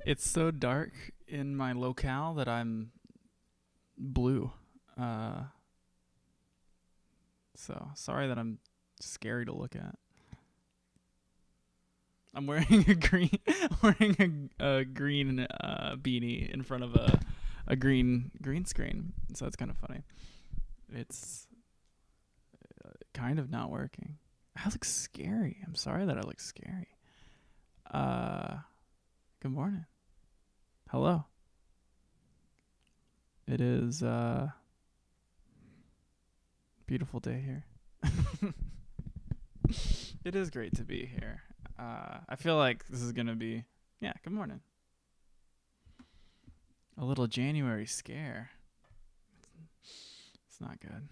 It's so dark in my locale that I'm blue. Uh, so sorry that I'm scary to look at. I'm wearing a green, wearing a green beanie in front of a green screen. So it's kind of funny. It's kind of not working. I look scary. I'm sorry that I look scary. Uh, Good morning. Hello. It is a beautiful day here. It is great to be here. I feel like this is gonna be, yeah. Good morning. A little January scare. It's not good.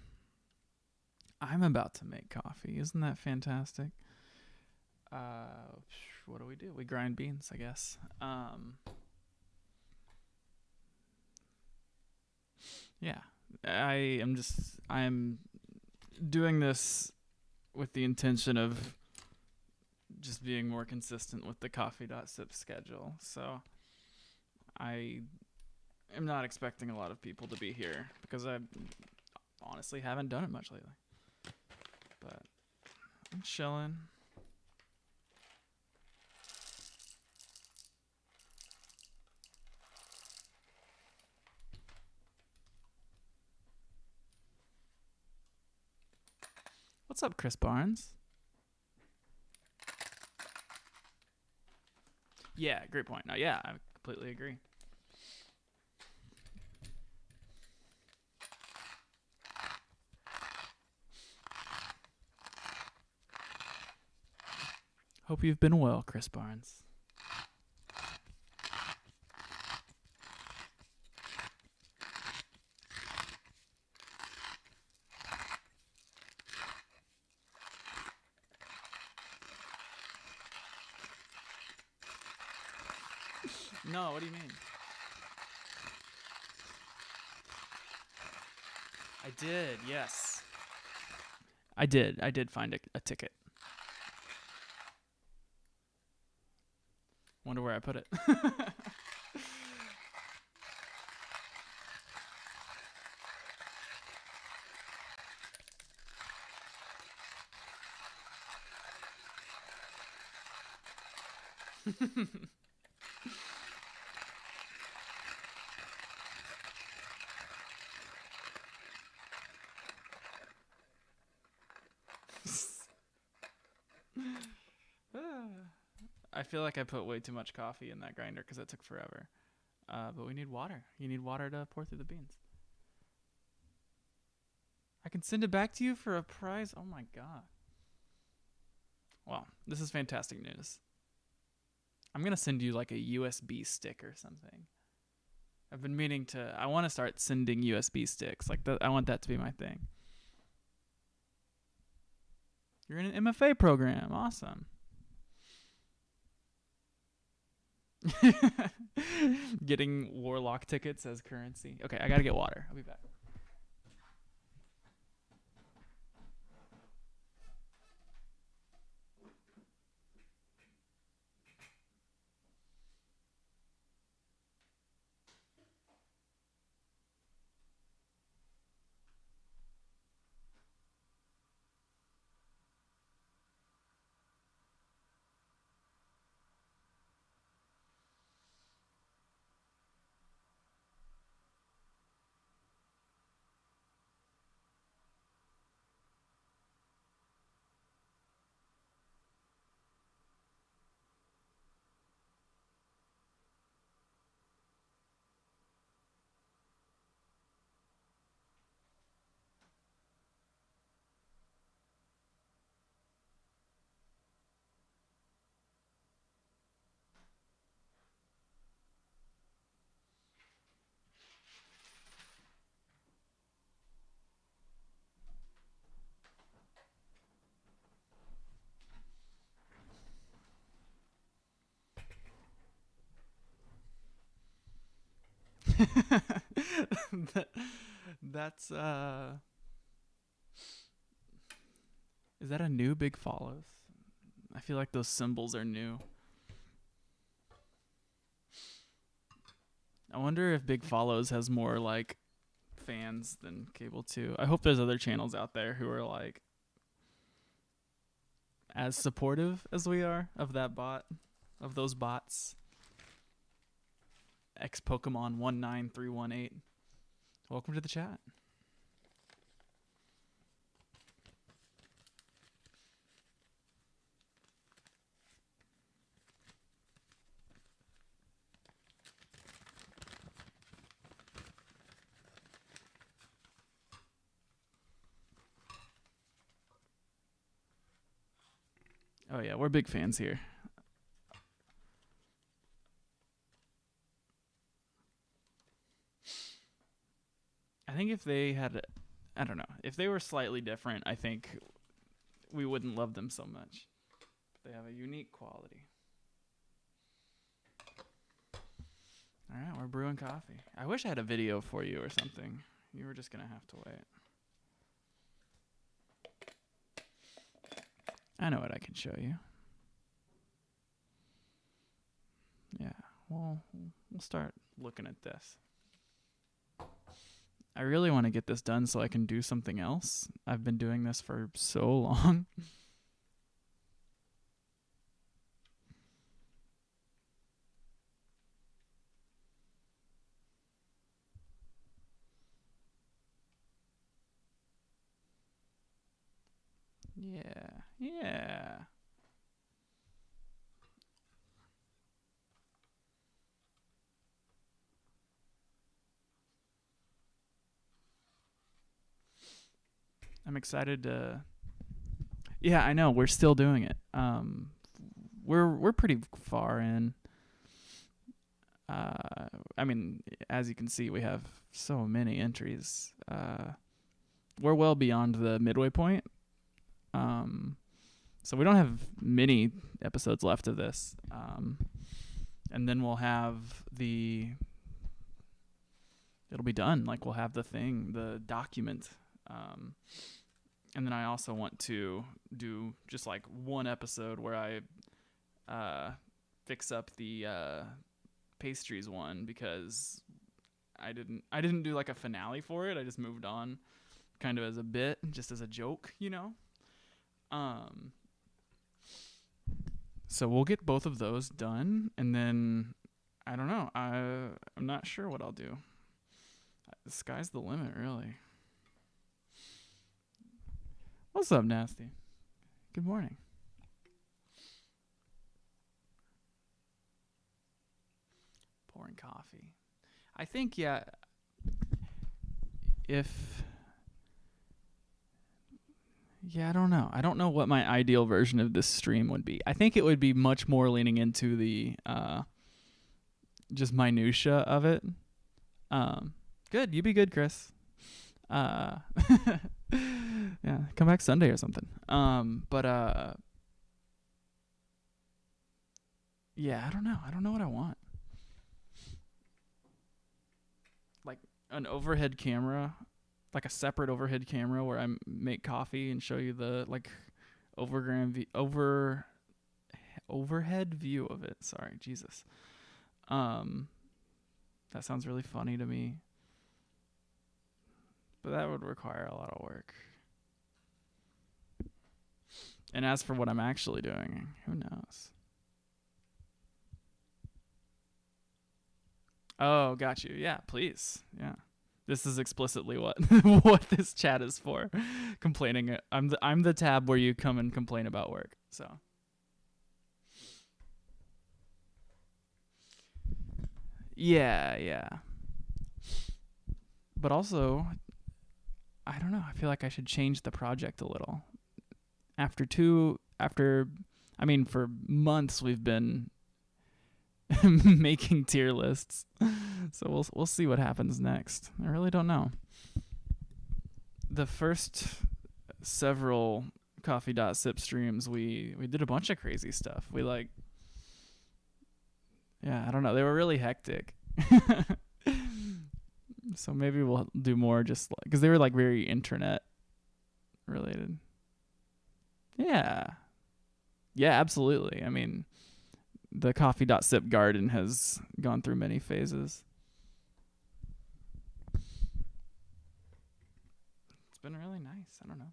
I'm about to make coffee. Isn't that fantastic? Uh, what do? We grind beans, I guess. Yeah. I'm doing this with the intention of just being more consistent with the coffee.sip schedule. So I am not expecting a lot of people to be here because I honestly haven't done it much lately. But I'm chilling. What's up, Chris Barnes? Yeah, great point. No, yeah, I completely agree. Hope you've been well, Chris Barnes. No, what do you mean? I did, yes. I did. I did find a ticket. Wonder where I put it. I feel like I put way too much coffee in that grinder because it took forever. But we need water. You need water to pour through the beans. I can send it back to you for a prize. Oh my god. Well, this is fantastic news. I'm gonna send you like a USB stick or something. I've been meaning to. I want to start sending USB sticks. I want that to be my thing. You're in an MFA program. Awesome. Getting Warlock tickets as currency. Okay, I gotta get water. I'll be back. that, that's Is that a new big follows? I feel like those symbols are new. I wonder if Big Follows has more like fans than Cable 2. I hope there's other channels out there who are like as supportive as we are of that bot, of those bots. X Pokemon 19318. Welcome to the chat. Oh yeah, we're big fans here. I think if they had, I don't know, if they were slightly different, I think we wouldn't love them so much. They have a unique quality. All right, we're brewing coffee. I wish I had a video for you or something. You were just going to have to wait. I know what I can show you. Yeah, well, we'll start looking at this. I really want to get this done so I can do something else. I've been doing this for so long. Yeah. I'm excited to. Yeah, I know we're still doing it. We're pretty far in. I mean, as you can see, we have so many entries. We're well beyond the midway point. So we don't have many episodes left of this. And then we'll have it'll be done. Like we'll have the document. And then I also want to do just like one episode where I fix up the pastries one, because I didn't do like a finale for it. I just moved on kind of as a bit, just as a joke, you know? So we'll get both of those done, and then I don't know. I'm not sure what I'll do. The sky's the limit, really. What's up, Nasty? Good morning. Pouring coffee. I think, yeah, I don't know. I don't know what my ideal version of this stream would be. I think it would be much more leaning into the just minutia of it. Good. You be good, Chris. Yeah, come back Sunday or something. Yeah, I don't know. I don't know what I want. Like an overhead camera, like a separate overhead camera where I make coffee and show you the like overhead view of it. Sorry, Jesus. That sounds really funny to me, but that would require a lot of work. And as for what I'm actually doing, who knows? Oh, got you. Yeah, please. Yeah. This is explicitly what what this chat is for. Complaining. I'm the tab where you come and complain about work. So. Yeah. But also, I don't know. I feel like I should change the project a little. For months we've been making tier lists. So we'll see what happens next. I really don't know. The first several coffee.sip streams we did a bunch of crazy stuff. I don't know. They were really hectic. So maybe we'll do more just like, because they were like very internet related. Yeah, absolutely. I mean, the coffee.sip garden has gone through many phases. been really nice. I don't know.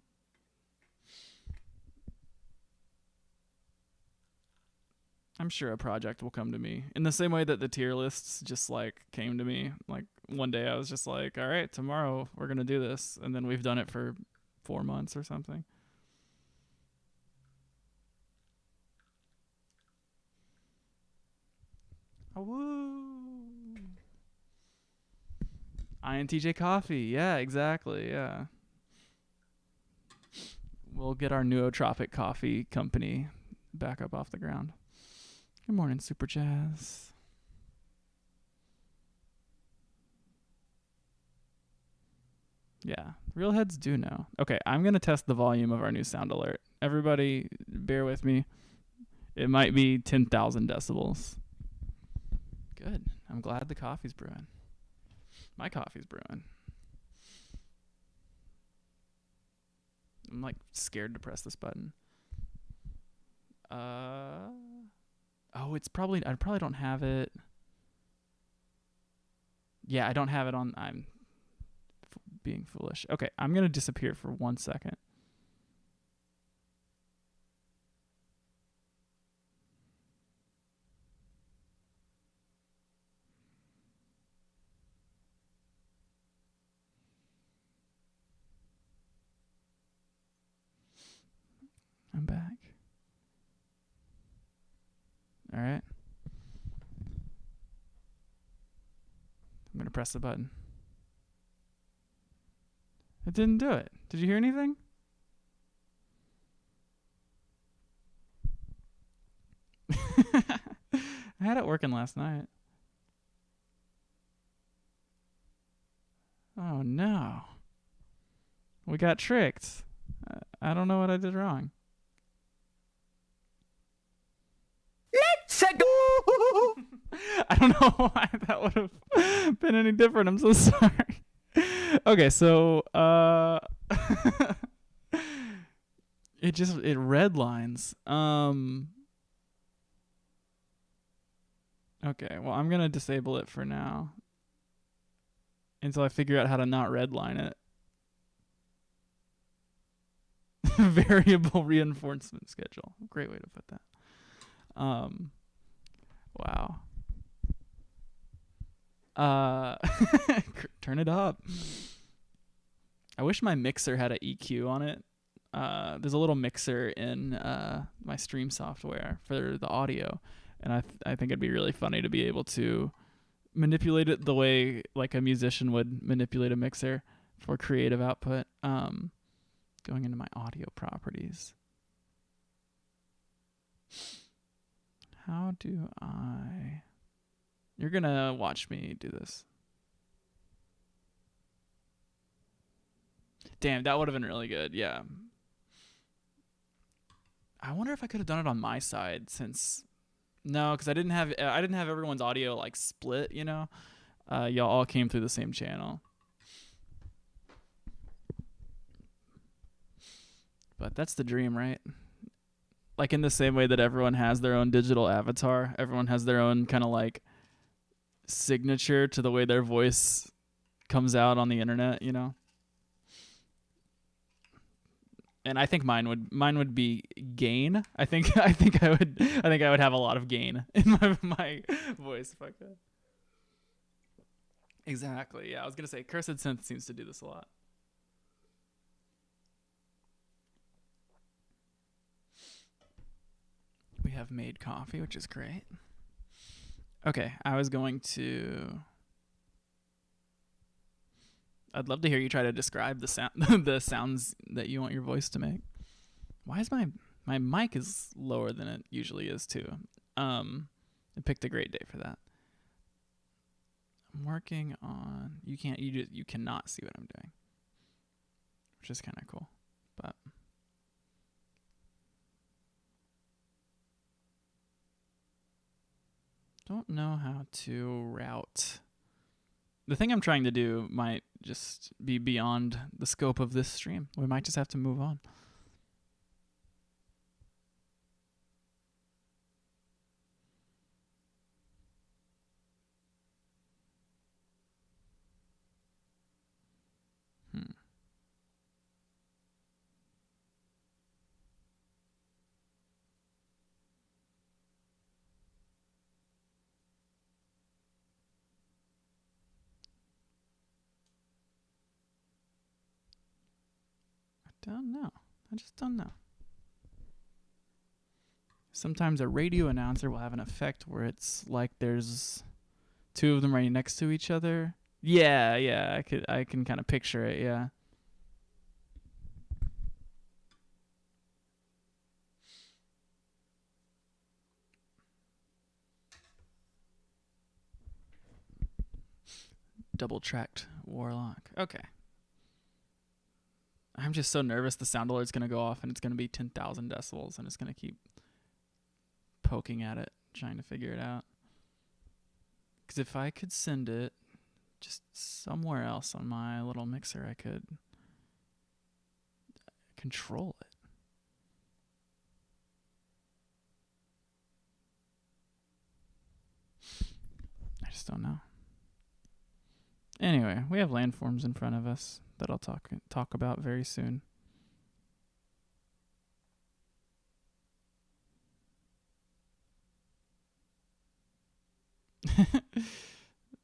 I'm sure a project will come to me in the same way that the tier lists just like came to me. Like one day I was just like, all right, tomorrow we're going to do this. And then we've done it for 4 months or something. Oh, woo. INTJ Coffee. Yeah, exactly. Yeah. We'll get our nootropic coffee company back up off the ground. Good morning, Super Jazz. Yeah, real heads do know. Okay, I'm going to test the volume of our new sound alert. Everybody, bear with me. It might be 10,000 decibels. Good. I'm glad the coffee's brewing. My coffee's brewing. I'm like scared to press this button. Oh, it's probably, I probably don't have it. Yeah, I don't have it on. I'm being foolish. Okay, I'm going to disappear for 1 second. I'm back. All right. I'm going to press the button. It didn't do it. Did you hear anything? I had it working last night. Oh no. We got tricked. I don't know what I did wrong. Let's go! I don't know why that would have been any different. I'm so sorry. Okay, so it redlines. Okay, well I'm gonna disable it for now until I figure out how to not redline it. Variable reinforcement schedule. Great way to put that. Wow. Turn it up. I wish my mixer had an EQ on it. There's a little mixer in my stream software for the audio, and I think it'd be really funny to be able to manipulate it the way like a musician would manipulate a mixer for creative output. Going into my audio properties. How do I... You're going to watch me do this. Damn, that would have been really good. Yeah. I wonder if I could have done it on my side since... No, because I didn't have everyone's audio like split, you know? Y'all all came through the same channel. But that's the dream, right? Like in the same way that everyone has their own digital avatar, everyone has their own kind of like signature to the way their voice comes out on the internet, you know? And I think mine would be gain. I think I would have a lot of gain in my voice if I could. Exactly. Yeah, I was gonna say Cursed Synth seems to do this a lot. We have made coffee, which is great. Okay, I'd love to hear you try to describe the sound, the sounds that you want your voice to make. Why is my mic is lower than it usually is too? I picked a great day for that. I'm working on. You cannot see what I'm doing, which is kind of cool, but. Don't know how to route. The thing I'm trying to do might just be beyond the scope of this stream. We might just have to move on. don't know. I just don't know. Sometimes a radio announcer will have an effect where it's like there's two of them right next to each other. Yeah, I can kind of picture it, yeah. Double-tracked Warlock. Okay. I'm just so nervous the sound alert's going to go off and it's going to be 10,000 decibels and it's going to keep poking at it, trying to figure it out. Because if I could send it just somewhere else on my little mixer, I could control it. I just don't know. Anyway, we have landforms in front of us that I'll talk about very soon.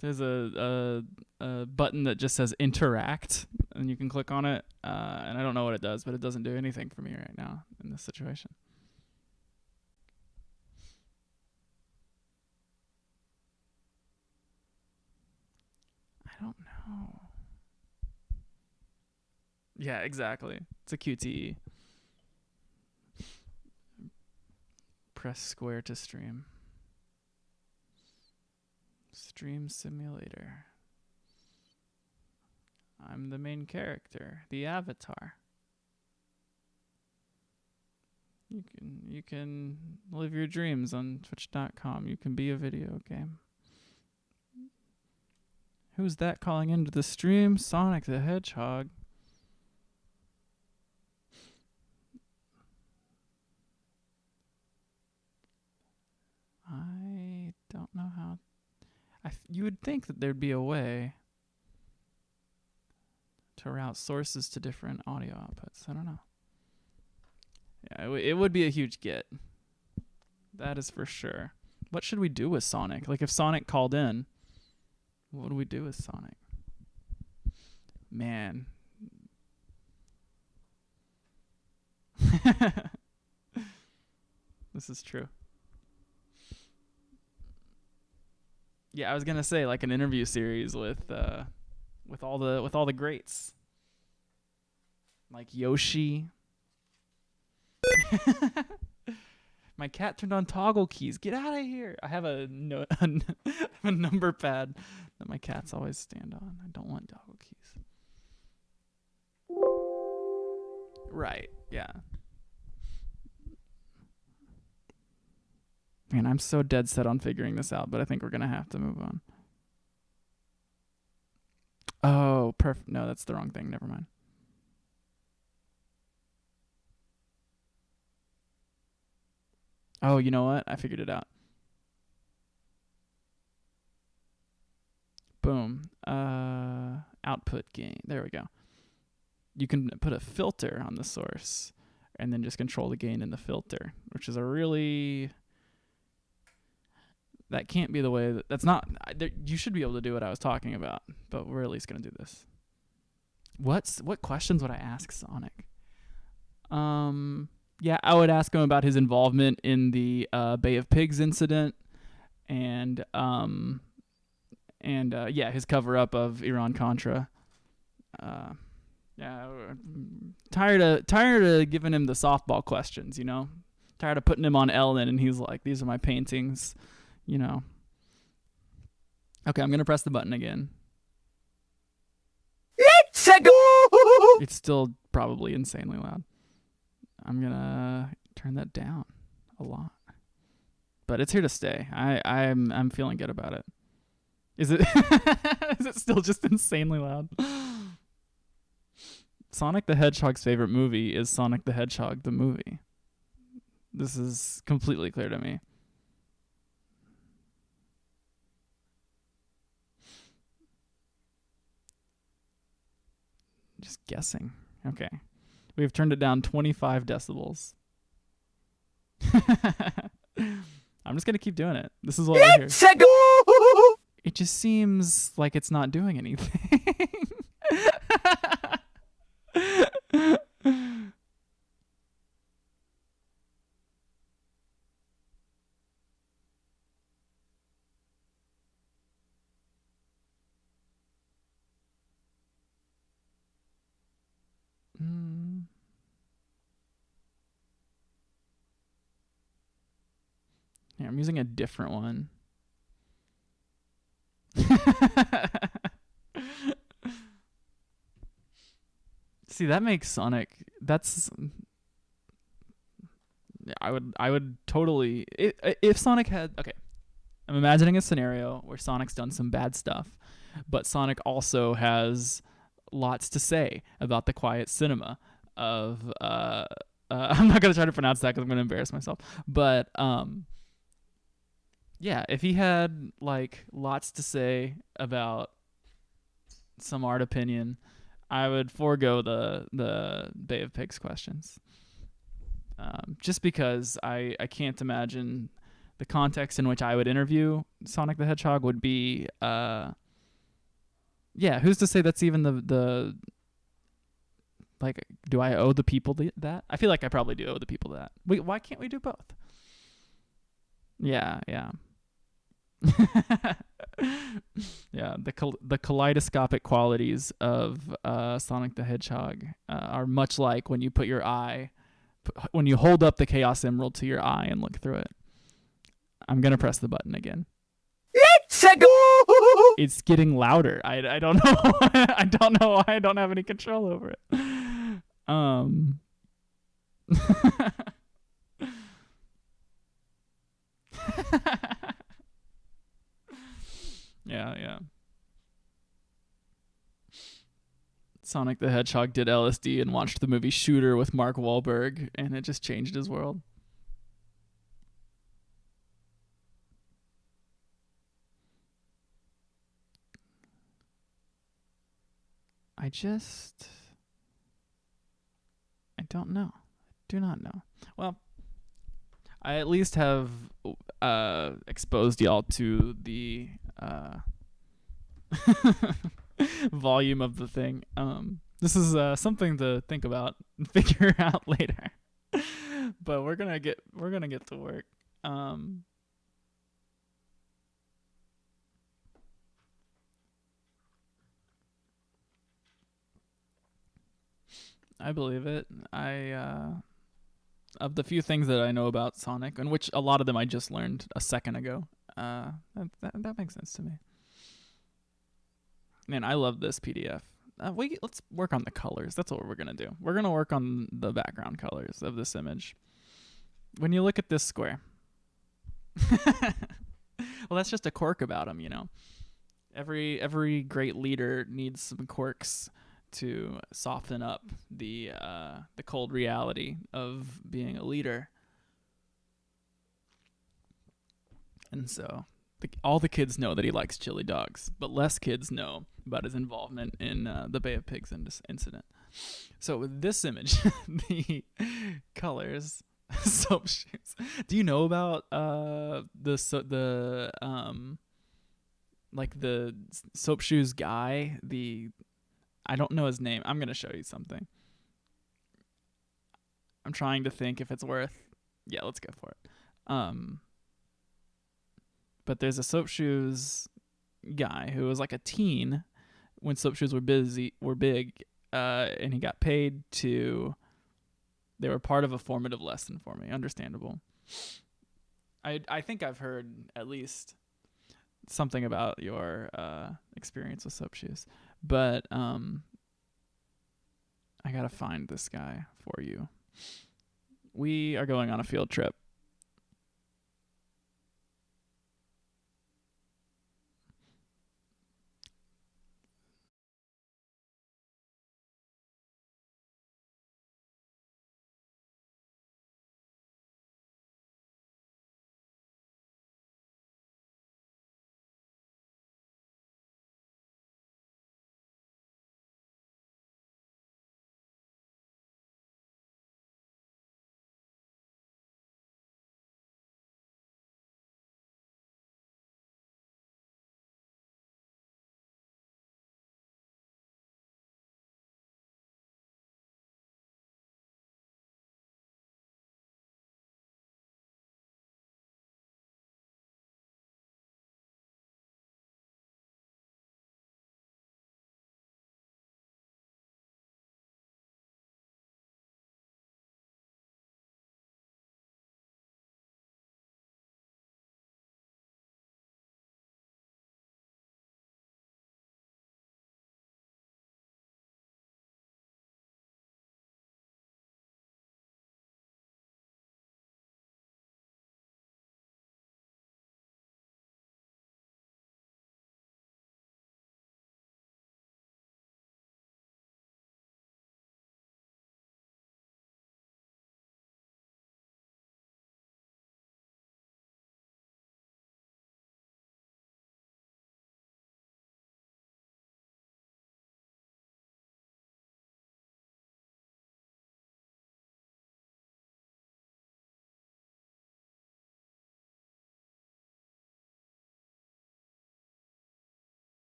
There's a button that just says interact, and you can click on it, and I don't know what it does, but it doesn't do anything for me right now in this situation. I don't know. Yeah, exactly. It's a QTE. Press square to stream. Stream simulator. I'm the main character, the avatar. You can live your dreams on twitch.com. You can be a video game. Who's that calling into the stream? Sonic the Hedgehog. I don't know how. You would think that there'd be a way to route sources to different audio outputs. I don't know. Yeah, it would be a huge get. That is for sure. What should we do with Sonic? Like if Sonic called in, what would we do with Sonic? Man. This is true. Yeah, I was gonna say like an interview series with all the greats, like Yoshi. My cat turned on toggle keys. Get out of here! I have a number pad that my cats always stand on. I don't want toggle keys. Right? Yeah. Man, I'm so dead set on figuring this out, but I think we're gonna have to move on. Oh, perfect. No, that's the wrong thing. Never mind. Oh, you know what? I figured it out. Boom. Output gain. There we go. You can put a filter on the source and then just control the gain in the filter, which is a really... That can't be the way that's not... You should be able to do what I was talking about, but we're at least going to do this. What questions would I ask Sonic? Yeah, I would ask him about his involvement in the Bay of Pigs incident and his cover-up of Iran-Contra. Yeah, tired of giving him the softball questions, you know? Tired of putting him on Ellen and he's like, these are my paintings, you know. Okay, I'm going to press the button again. Let's go! It's still probably insanely loud. I'm going to turn that down a lot. But it's here to stay. I'm feeling good about it. Is it is it still just insanely loud? Sonic the Hedgehog's favorite movie is Sonic the Hedgehog the movie. This is completely clear to me. Just guessing. Okay. We've turned it down 25 decibels. I'm just going to keep doing it. This is what I hear. It just seems like it's not doing anything. Mm. Here, I'm using a different one. See, that makes Sonic. That's I would totally if Sonic had okay. I'm imagining a scenario where Sonic's done some bad stuff, but Sonic also has lots to say about the quiet cinema of I'm not gonna try to pronounce that because I'm gonna embarrass myself. But yeah, if he had like lots to say about some art opinion, I would forego the Bay of Pigs questions. Just because I can't imagine the context in which I would interview Sonic the Hedgehog would be yeah, who's to say that's even the like do I owe the people that? I feel like I probably do owe the people that. Why can't we do both? Yeah, yeah. Yeah, the kaleidoscopic qualities of Sonic the Hedgehog are much like when you put your eye when you hold up the Chaos Emerald to your eye and look through it. I'm gonna press the button again. It's getting louder. I don't know. I don't know why I don't have any control over it. Um. Yeah, yeah. Sonic the Hedgehog did LSD and watched the movie Shooter with Mark Wahlberg, and it just changed his world. I just. I don't know. I do not know. Well, I at least have exposed y'all to the volume of the thing. This is something to think about and figure out later. But we're gonna get to work. Um, I believe it. I of the few things that I know about Sonic, and which a lot of them I just learned a second ago. That makes sense to me. Man, I love this PDF. Let's work on the colors. That's what we're gonna do. We're gonna work on the background colors of this image. When you look at this square, well, that's just a quirk about him, you know. Every great leader needs some quirks to soften up the cold reality of being a leader. And so all the kids know that he likes chili dogs, but less kids know about his involvement in the Bay of Pigs incident. So with this image, the colors, soap shoes. Do you know about the like the soap shoes guy? I don't know his name. I'm gonna show you something. I'm trying to think if it's worth. Yeah, let's go for it. Um, but there's a soap shoes guy who was like a teen when soap shoes were big, and he got paid to. They were part of a formative lesson for me. Understandable. I think I've heard at least something about your experience with soap shoes, but I gotta find this guy for you. We are going on a field trip.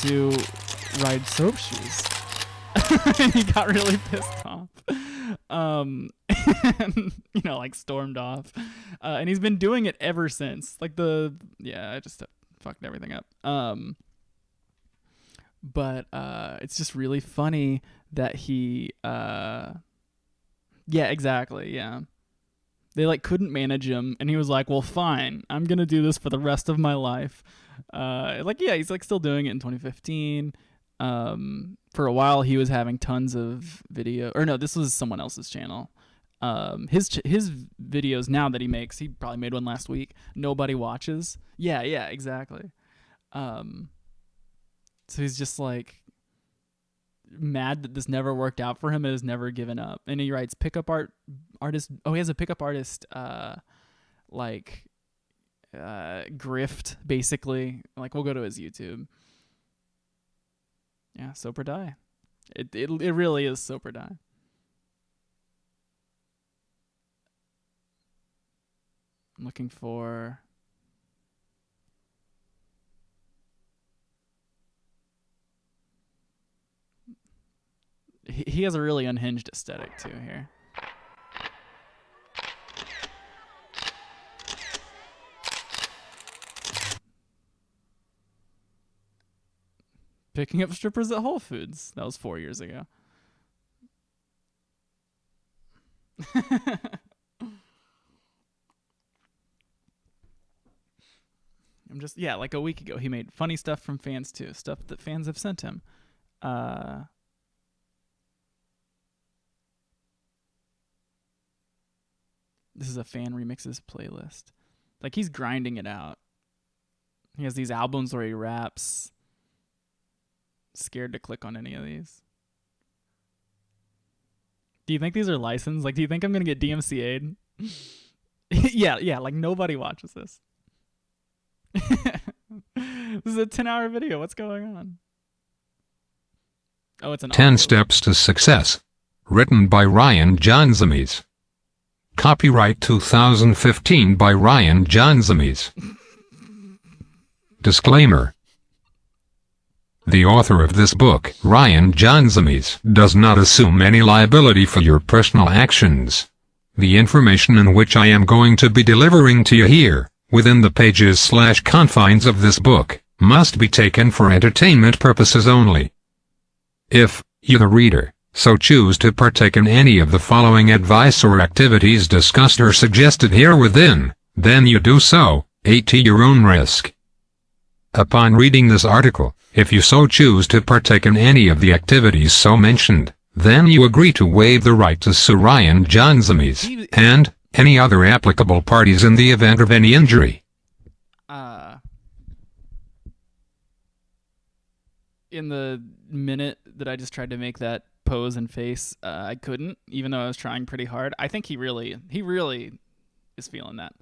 to ride soap shoes. And he got really pissed off. And, like stormed off. And he's been doing it ever since. Like I just fucked everything up. But it's just really funny that he, yeah, exactly. Yeah. They like couldn't manage him, and he was like, well, fine, I'm going to do this for the rest of my life. He's like still doing it in 2015. For a while he was having tons of video, or no, this was someone else's channel. His videos now that he makes, he probably made one last week, nobody watches. Yeah, exactly. So he's just like mad that this never worked out for him and has never given up. And he writes pickup artist. Oh, he has a pickup artist, grift, basically. Like, we'll go to his YouTube. Yeah, Soap or Die. It really is Soap or Die. I'm looking for... He has a really unhinged aesthetic, too, here. Picking up strippers at Whole Foods. That was 4 years ago. Like a week ago, he made funny stuff from fans, too. Stuff that fans have sent him. This is a fan remixes playlist. Like, he's grinding it out. He has these albums where he raps. Scared to click on any of these. Do you think these are licensed? Like, do you think I'm going to get DMCA'd? yeah, like nobody watches this. This is a 10-hour video. What's going on? Oh, it's an 10 Steps to Success. Written by Ryan Johnsamies. Copyright 2015 by Ryan Johnsamies. Disclaimer. The author of this book, Ryan Johnsamies, does not assume any liability for your personal actions. The information in which I am going to be delivering to you here, within the pages/confines of this book, must be taken for entertainment purposes only. If you, the reader, so choose to partake in any of the following advice or activities discussed or suggested herewithin, then you do so, at your own risk. Upon reading this article, if you so choose to partake in any of the activities so mentioned, then you agree to waive the right to sue Ryan Johnsamies and any other applicable parties in the event of any injury. In the minute that I just tried to make that pose and face, I couldn't, even though I was trying pretty hard. I think he really is feeling that.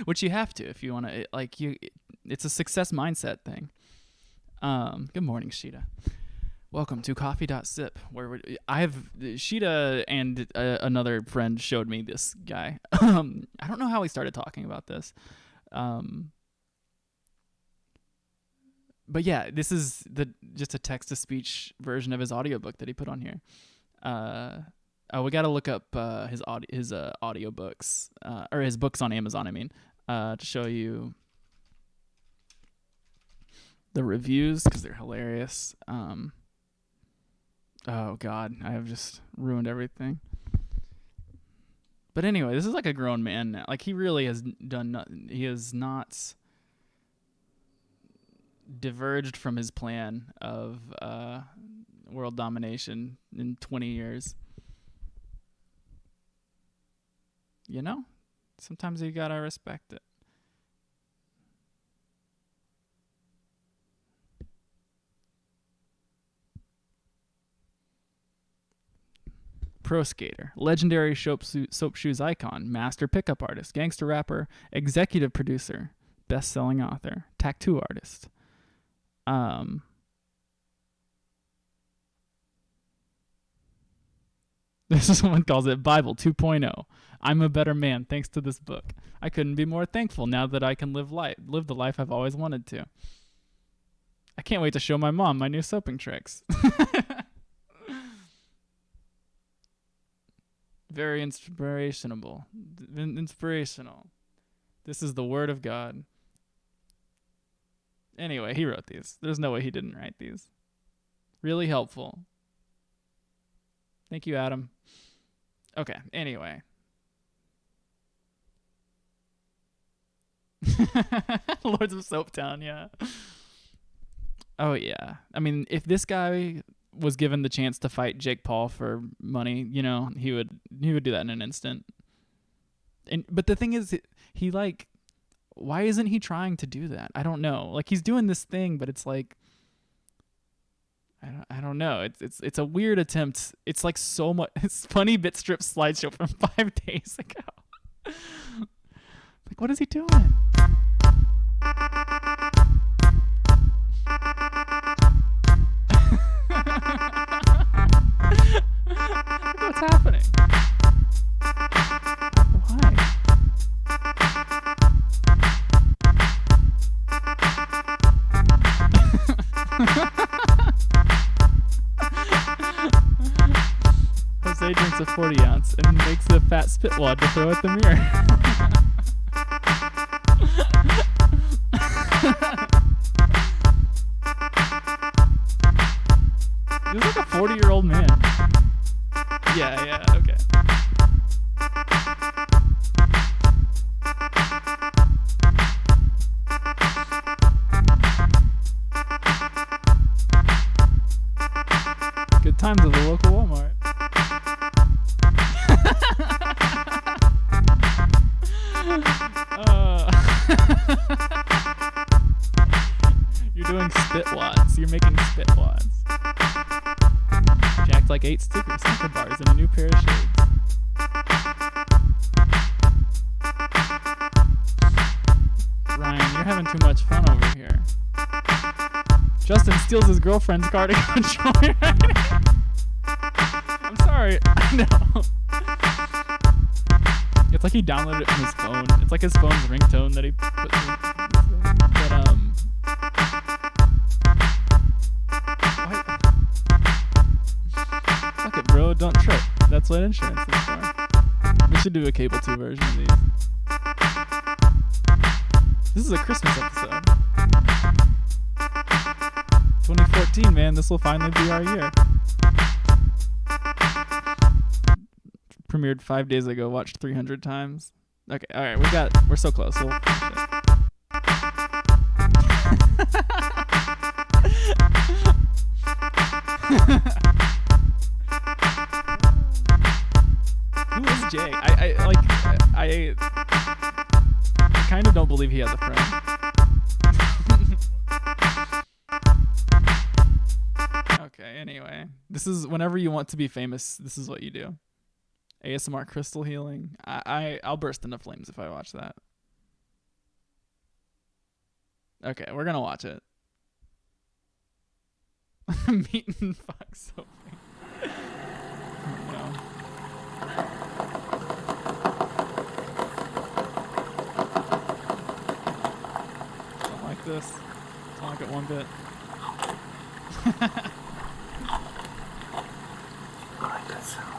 Which you have to if you want to, it's a success mindset thing. Good morning, Sheeta. Welcome to coffee.sip, where Sheeta and another friend showed me this guy. I don't know how we started talking about this. But yeah, this is just a text-to-speech version of his audiobook that he put on here. We got to look up his audiobooks, or his books on Amazon, to show you the reviews, because they're hilarious. Oh, God, I have just ruined everything. But anyway, this is like a grown man now. Like, he really has done nothing. He has not diverged from his plan of world domination in 20 years. You know? Sometimes you gotta respect it. Pro skater, legendary soap shoes icon, master pickup artist, gangster rapper, executive producer, best-selling author, tattoo artist. Someone calls it Bible 2.0. I'm a better man thanks to this book. I couldn't be more thankful now that I can live the life I've always wanted to. I can't wait to show my mom my new soaping tricks. Very inspirational. Inspirational. This is the word of God. Anyway, he wrote these. There's no way he didn't write these. Really helpful. Thank you, Adam. Okay, anyway. Lords of Soaptown, yeah. Oh, yeah. I mean, if this guy was given the chance to fight Jake Paul for money, you know, he would do that in an instant. But the thing is, he like, why isn't he trying to do that? I don't know. Like, he's doing this thing, but it's like, I don't know. It's a weird attempt. It's like so much. It's funny bit strip slideshow from 5 days ago. Like, what is he doing? What's happening? Why? Jose drinks a 40 ounce and makes a fat spit wad to throw at the mirror. He was like a 40-year-old man. Yeah, okay. Good times at the local Walmart. You're doing spit wads. You're making spit wads. Jacked like 8 sticker bars and a new pair of shades. Ryan, you're having too much fun over here. Justin steals his girlfriend's car to go joyride. I'm sorry. I know. It's like he downloaded it from his phone. It's like his phone's ringtone that he put in. But, what? Fuck it, bro. Don't trip. That's what insurance is for. We should do a Cable 2 version of these. This is a Christmas episode. 2014, man. This will finally be our year. Premiered 5 days ago, watched 300 times. Okay, alright, we're so close. We'll Who is Jay? I kind of don't believe he has a friend. Okay, anyway. This is whenever you want to be famous, this is what you do. ASMR crystal healing. I'll burst into flames if I watch that. Okay, we're gonna watch it. Meet and fuck Sophie. No. Don't like this. Don't like it one bit. I like that sound.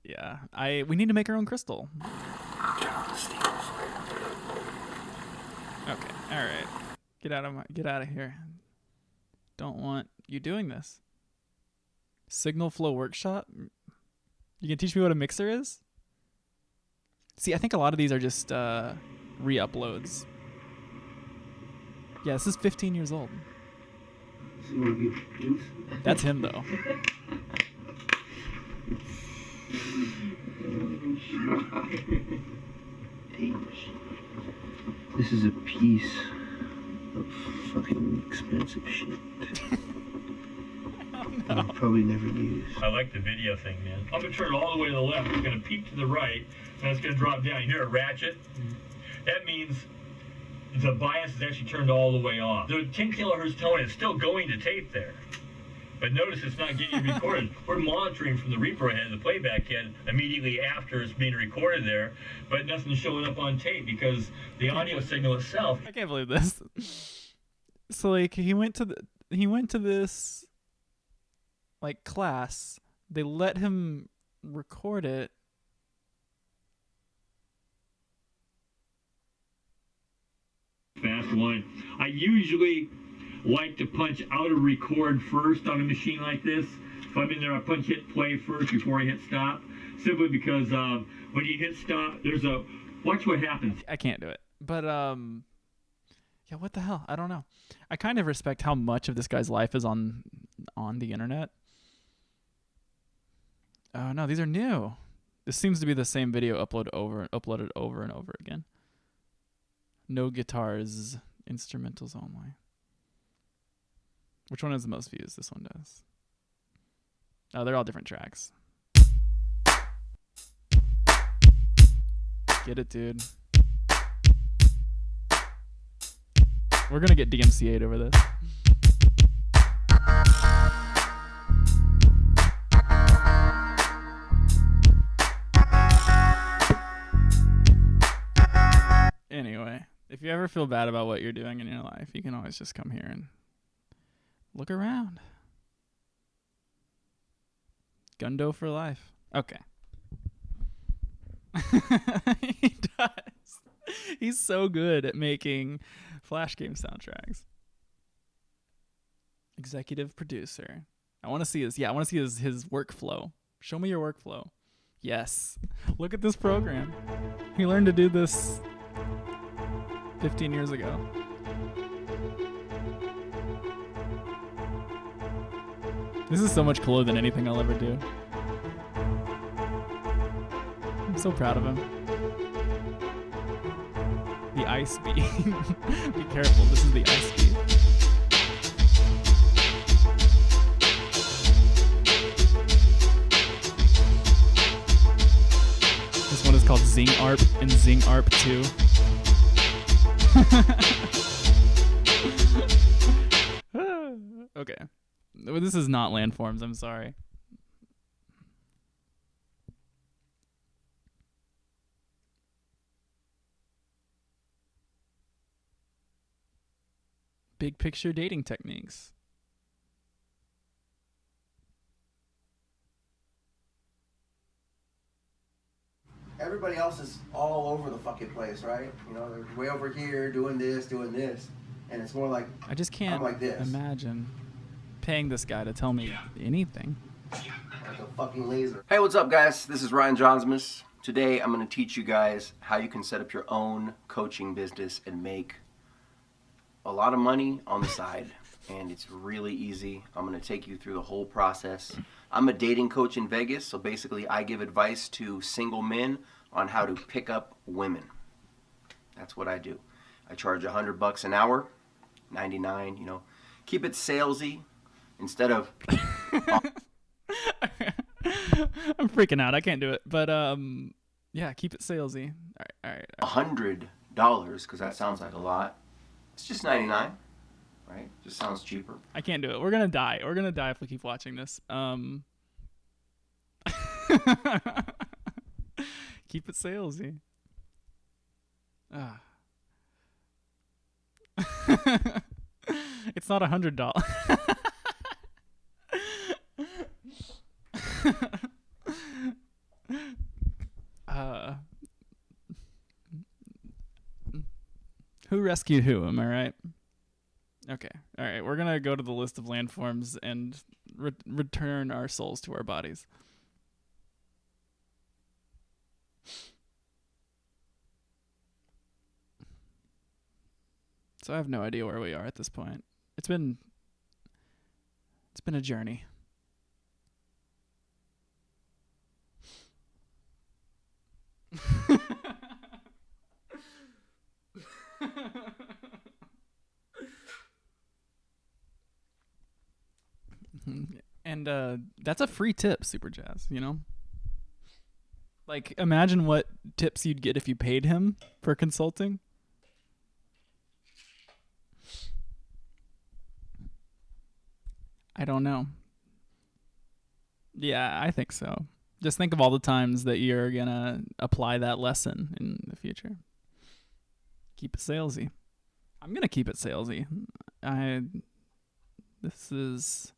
Yeah, we need to make our own crystal. Okay, all right. Get out of here. Don't want you doing this. Signal Flow Workshop. You can teach me what a mixer is? See, I think a lot of these are just re-uploads. Yeah, this is 15 years old. That's him, though. This is a piece of fucking expensive shit. and I've probably never used. I like the video thing, man. I'm gonna turn it all the way to the left. It's gonna peak to the right, and it's gonna drop down. You hear a ratchet? That means the bias is actually turned all the way off. The 10 kilohertz tone is still going to tape there. But notice it's not getting recorded. We're monitoring from the repro head, the playback head, immediately after it's being recorded there, but nothing's showing up on tape because the audio signal itself. I can't believe this. So like he went to this like class. They let him record it. Fast one. I usually like to punch out of record first on a machine like this. If I'm in there, I punch hit play first before I hit stop. Simply because when you hit stop, there's a watch what happens. I can't do it. But yeah, what the hell? I don't know. I kind of respect how much of this guy's life is on the internet. Oh no, these are new. This seems to be the same video uploaded over and over again. No guitars, instrumentals only. Which one has the most views? This one does. Oh, they're all different tracks. Get it, dude. We're gonna get DMCA'd over this. Anyway, if you ever feel bad about what you're doing in your life, you can always just come here and look around. Gundo for life. Okay. He does. He's so good at making Flash game soundtracks. Executive producer. I want to see his his workflow. Show me your workflow. Yes. Look at this program. He learned to do this 15 years ago. This is so much cooler than anything I'll ever do. I'm so proud of him. The ice beam. Be careful, this is the ice beam. This one is called Zing ARP and Zing ARP 2. Okay. This is not landforms, I'm sorry. Big picture dating techniques. Everybody else is all over the fucking place, right? You know, they're way over here doing this, and it's more like I just can't I'm like this. imagine paying this guy to tell me anything. Like a fucking laser. Hey, what's up, guys? This is Ryan Johnsmus. Today, I'm going to teach you guys how you can set up your own coaching business and make a lot of money on the side. And it's really easy. I'm going to take you through the whole process. I'm a dating coach in Vegas, so basically I give advice to single men on how to pick up women. That's what I do. I charge $100 an hour, 99, you know. Keep it salesy instead of I'm freaking out. I can't do it. But yeah, keep it salesy. All right. $100, because that sounds like a lot. It's just 99. Right? Just sounds cheaper. I can't do it. We're gonna die. We're gonna die if we keep watching this. Keep it salesy. It's not $100. Who rescued who? Am I right? Okay. All right. We're going to go to the list of landforms and return our souls to our bodies. So I have no idea where we are at this point. It's been a journey. And that's a free tip, Super Jazz, you know? Like, imagine what tips you'd get if you paid him for consulting. I don't know. Yeah, I think so. Just think of all the times that you're going to apply that lesson in the future. Keep it salesy. I'm going to keep it salesy. This is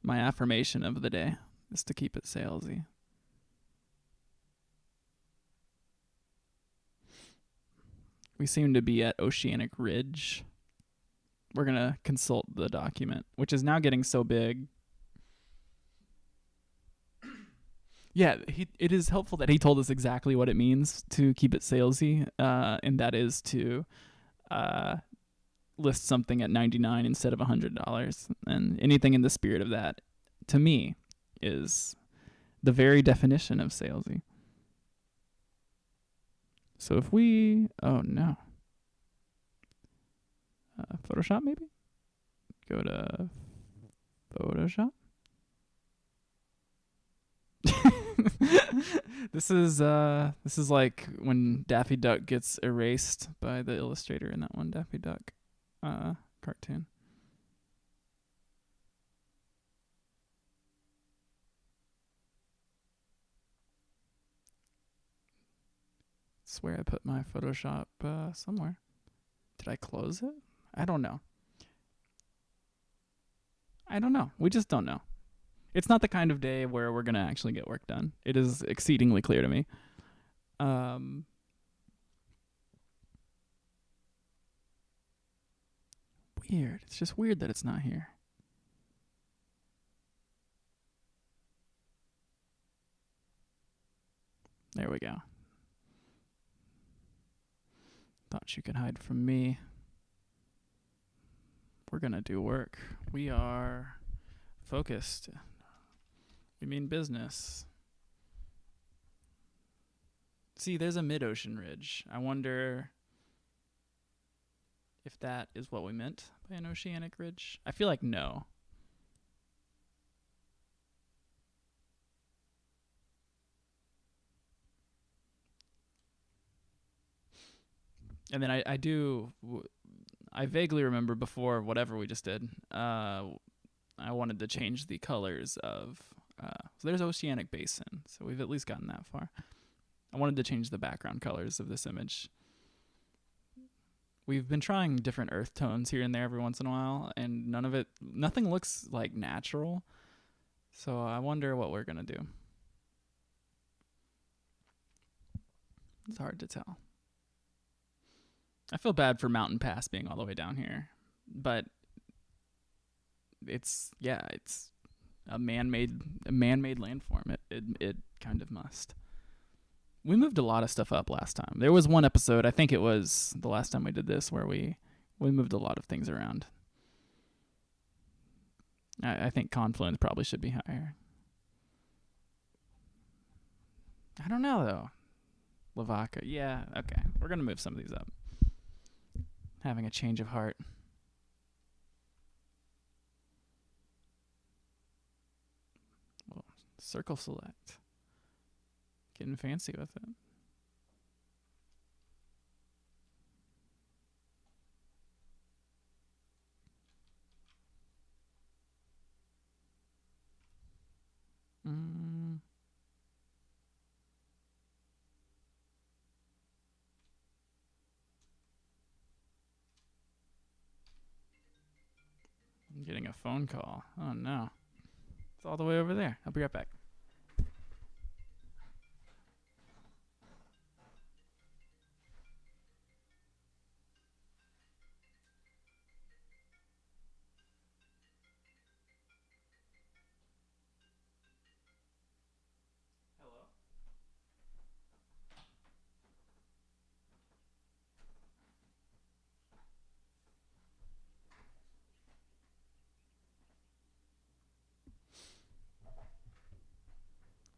my affirmation of the day, is to keep it salesy. We seem to be at Oceanic Ridge. We're going to consult the document, which is now getting so big. Yeah, it is helpful that he told us exactly what it means to keep it salesy, and that is to list something at $99 instead of $100. And anything in the spirit of that, to me, is the very definition of salesy. So if we, oh no, Photoshop maybe? Go to Photoshop. This is like when Daffy Duck gets erased by the illustrator in that one Daffy Duck cartoon. Swear I put my Photoshop somewhere. Did I close it? I don't know. We just don't know. It's not the kind of day where we're going to actually get work done. It is exceedingly clear to me. Weird. It's just weird that it's not here. There we go. Thought you could hide from me. We're going to do work. We are focused. We mean business. See, there's a mid-ocean ridge. I wonder if that is what we meant by an oceanic ridge. I feel like no. And then I vaguely remember before whatever we just did, I wanted to change the colors of, so there's Oceanic Basin, so we've at least gotten that far. I wanted to change the background colors of this image. We've been trying different earth tones here and there every once in a while, and nothing looks like natural, so I wonder what we're going to do. It's hard to tell. I feel bad for Mountain Pass being all the way down here, but it's a man-made landform. It kind of must. We moved a lot of stuff up last time. There was one episode, I think it was the last time we did this, where we moved a lot of things around. I think Confluence probably should be higher. I don't know though. Lavaca, yeah, okay. We're gonna move some of these up. Having a change of heart. Well, circle select. Getting fancy with it. I'm getting a phone call. Oh no. It's all the way over there. I'll be right back.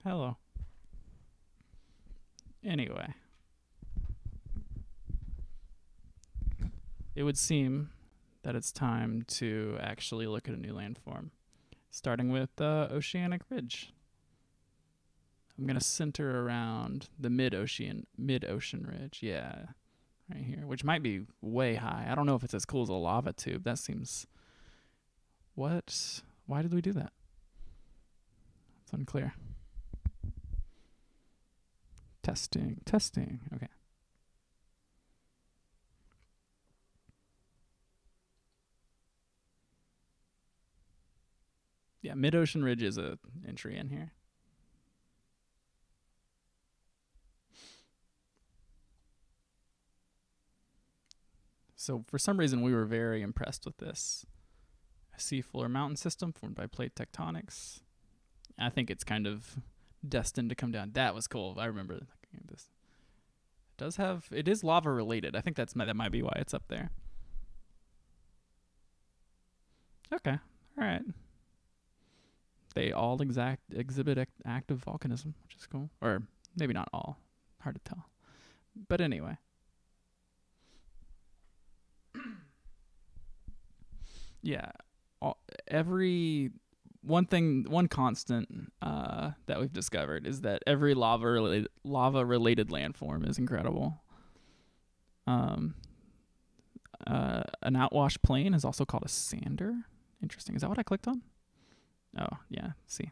Hello. Anyway. It would seem that it's time to actually look at a new landform. starting with Oceanic Ridge. I'm gonna center around the mid-ocean ridge. Yeah, right here, which might be way high. I don't know if it's as cool as a lava tube. That seems... What? Why did we do that? It's unclear. Testing. Okay. Yeah, mid-ocean ridge is a entry in here. So for some reason, we were very impressed with this seafloor mountain system formed by plate tectonics. I think it's kind of destined to come down. That was cool. I remember looking at this. It is lava related. I think that might be why it's up there. Okay. All right. They all exhibit active volcanism, which is cool. Or maybe not all. Hard to tell. But anyway. Yeah. One constant that we've discovered is that every lava-related landform is incredible. An outwash plain is also called a sander. Interesting. Is that what I clicked on? Oh, yeah. See.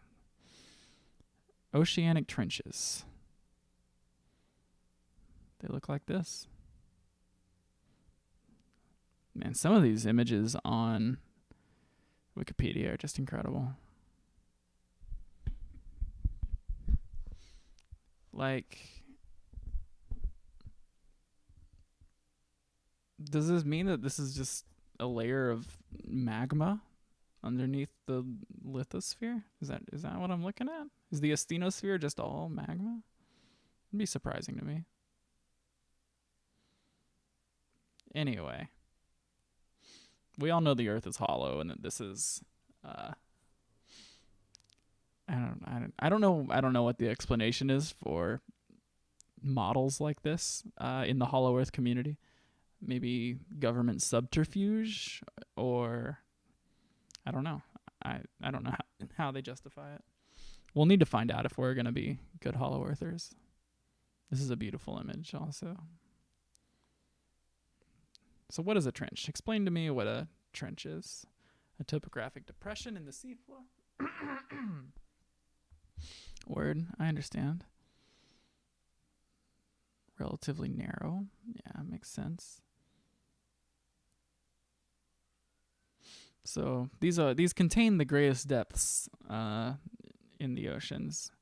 Oceanic trenches. They look like this. Man, some of these images on Wikipedia are just incredible. Like, does this mean that this is just a layer of magma underneath the lithosphere? Is that what I'm looking at? Is the asthenosphere just all magma? It'd be surprising to me. Anyway, we all know the Earth is hollow and that this is I don't know what the explanation is for models like this in the Hollow Earth community. Maybe government subterfuge, or I don't know. I don't know how they justify it. We'll need to find out if we're going to be good Hollow Earthers. This is a beautiful image also. So what is a trench? Explain to me what a trench is. A topographic depression in the seafloor. Word, I understand. Relatively narrow. Yeah, makes sense. So these contain the greatest depths in the oceans.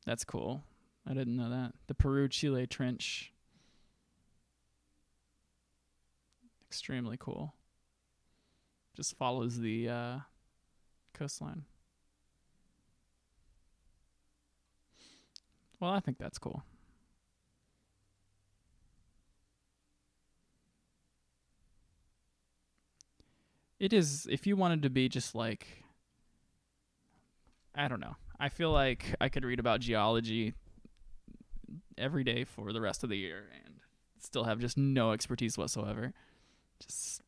That's cool. I didn't know that. The Peru-Chile Trench. Extremely cool. Just follows the coastline. Well, I think that's cool. It is, if you wanted to be just like, I don't know. I feel like I could read about geology every day for the rest of the year and still have just no expertise whatsoever. Just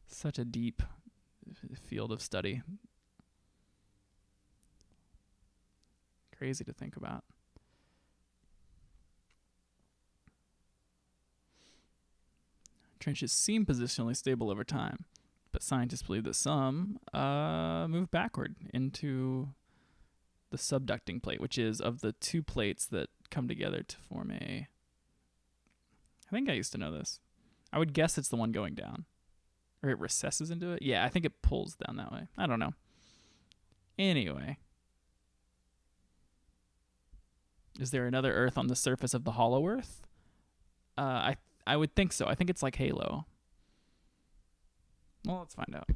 such a deep field of study. Crazy to think about. Trenches seem positionally stable over time, but scientists believe that some move backward into the subducting plate, which is of the two plates that come together to form a... I think I used to know this. I would guess it's the one going down. Or it recesses into it. Yeah, I think it pulls down that way. I don't know. Anyway. Is there another Earth on the surface of the Hollow Earth? I would think so. I think it's like Halo. Well, let's find out.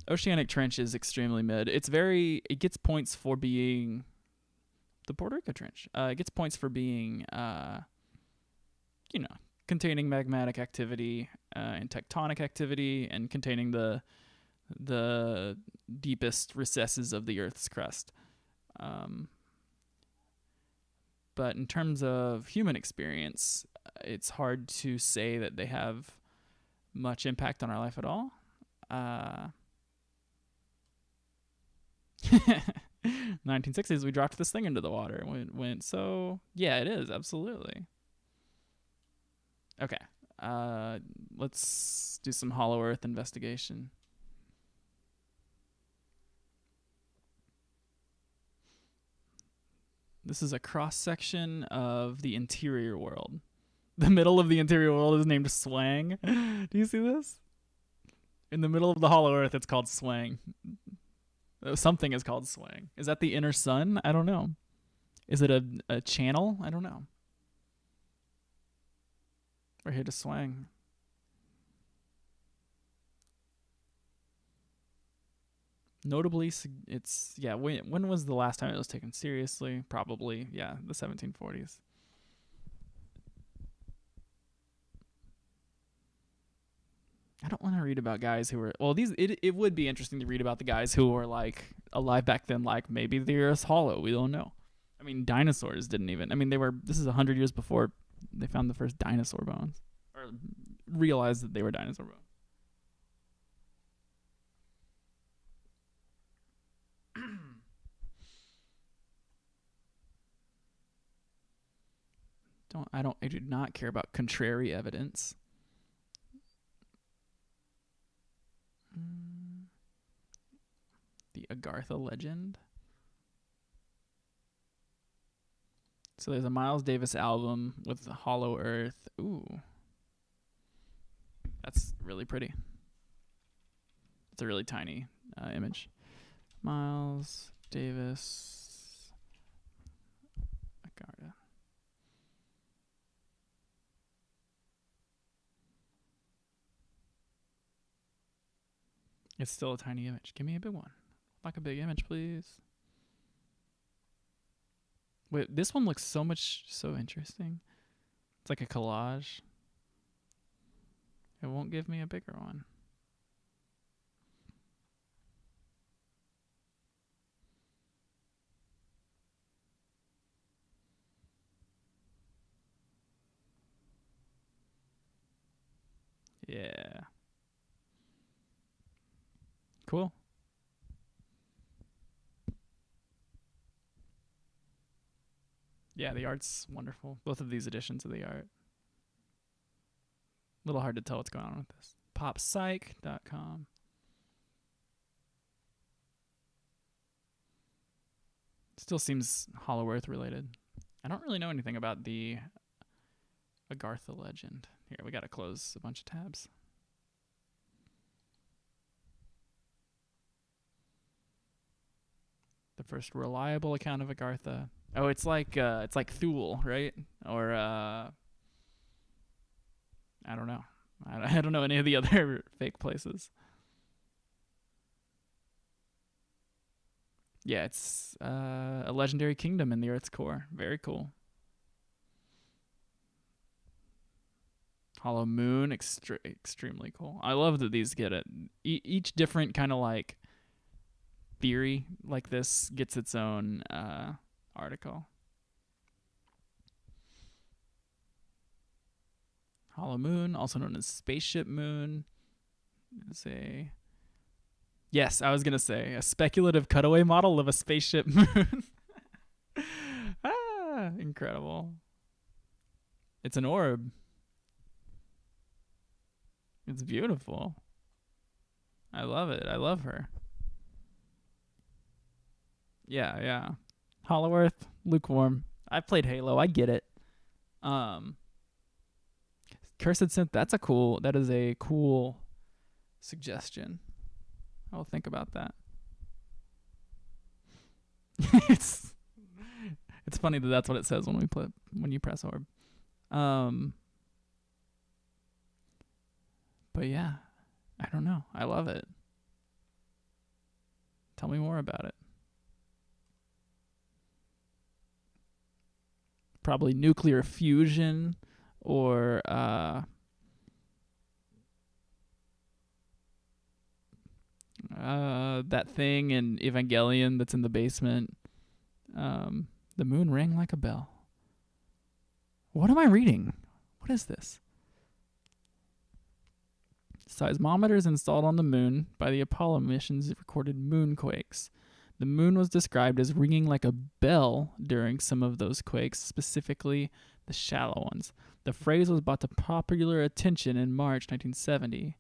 Oceanic Trench is extremely mid. It gets points for being the Puerto Rico Trench. It gets points for being, containing magmatic activity and tectonic activity, and containing the deepest recesses of the Earth's crust. But in terms of human experience, it's hard to say that they have much impact on our life at all. 1960s, we dropped this thing into the water and went so yeah, it is, absolutely. Okay, let's do some Hollow Earth investigation. This is a cross section of the interior world. The middle of the interior world is named Swang. Do you see this? In the middle of the Hollow Earth, it's called Swang. Something is called Swang. Is that the inner sun? I don't know. Is it a channel? I don't know. We're here to swang. Notably, it's, yeah, when was the last time it was taken seriously? Probably, yeah, the 1740s. I don't want to read about guys who were, well, it would be interesting to read about the guys who were like alive back then, like maybe the Earth's hollow, we don't know. I mean, dinosaurs didn't even, I mean, this is 100 years before they found the first dinosaur bones, or realized that they were dinosaur bones. I do not care about contrary evidence. The Agartha legend. So there's a Miles Davis album with Hollow Earth. Ooh. That's really pretty. It's a really tiny image. Miles Davis Agartha. It's still a tiny image. Give me a big one. Like a big image, please. Wait, this one looks so interesting. It's like a collage. It won't give me a bigger one. Yeah. Cool. Yeah, the art's wonderful. Both of these editions of the art. A little hard to tell what's going on with this. Poppsych.com. Still seems Hollow Earth related. I don't really know anything about the Agartha legend. Here, we gotta close a bunch of tabs. The first reliable account of Agartha. Oh, it's like Thule, right? Or I don't know. I don't know any of the other fake places. Yeah, it's a legendary kingdom in the Earth's core. Very cool. Hollow Moon, extremely cool. I love that these get it. Each different kind of like theory like this gets its own article. Hollow Moon, also known as Spaceship Moon, is a, yes, I was gonna say a speculative cutaway model of a spaceship moon. Incredible. It's an orb. It's beautiful. I love it. I love her. Yeah. Hollow Earth, lukewarm. I've played Halo. I get it. Cursed Synth, that is a cool suggestion. I'll think about that. it's funny that that's what it says when you press orb. But yeah, I don't know. I love it. Tell me more about it. Probably nuclear fusion or that thing in Evangelion that's in the basement. The moon rang like a bell. What am I reading? What is this? Seismometers installed on the moon by the Apollo missions recorded moonquakes. The moon was described as ringing like a bell during some of those quakes, specifically the shallow ones. The phrase was brought to popular attention in March 1970.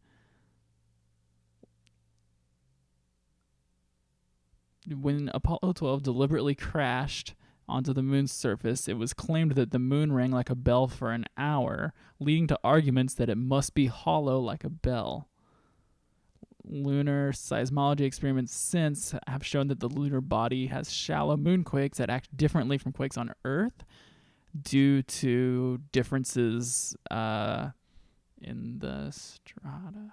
When Apollo 12 deliberately crashed onto the moon's surface, it was claimed that the moon rang like a bell for an hour, leading to arguments that it must be hollow like a bell. Lunar seismology experiments since have shown that the lunar body has shallow moonquakes that act differently from quakes on Earth due to differences in the strata.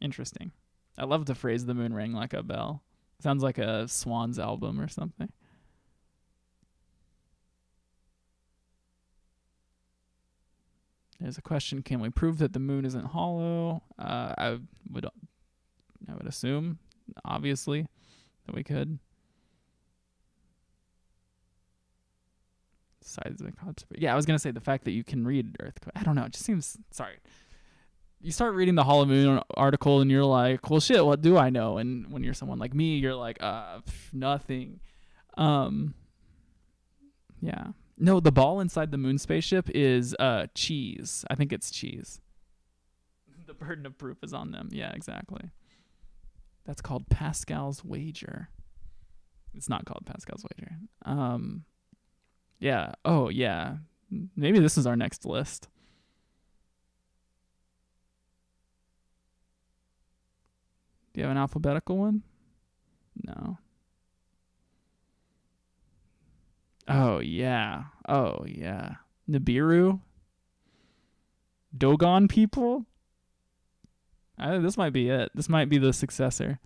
Interesting. I love the phrase "the moon rang like a bell." Sounds like a Swans album or something. There's a question: can we prove that the moon isn't hollow? I would assume, obviously, that we could. Seismic hotspot. Yeah, I was gonna say the fact that you can read earthquake. I don't know. It just seems sorry. You start reading the Hollow Moon article and you're like, well, shit, what do I know? And when you're someone like me, you're like, nothing. Yeah. No, the ball inside the moon spaceship is cheese. I think it's cheese. The burden of proof is on them. Yeah, exactly. That's called Pascal's wager. It's not called Pascal's wager. Yeah. Oh, yeah. Maybe this is our next list. Do you have an alphabetical one? No. Oh, yeah. Oh, yeah. Nibiru? Dogon people? This might be it. This might be the successor.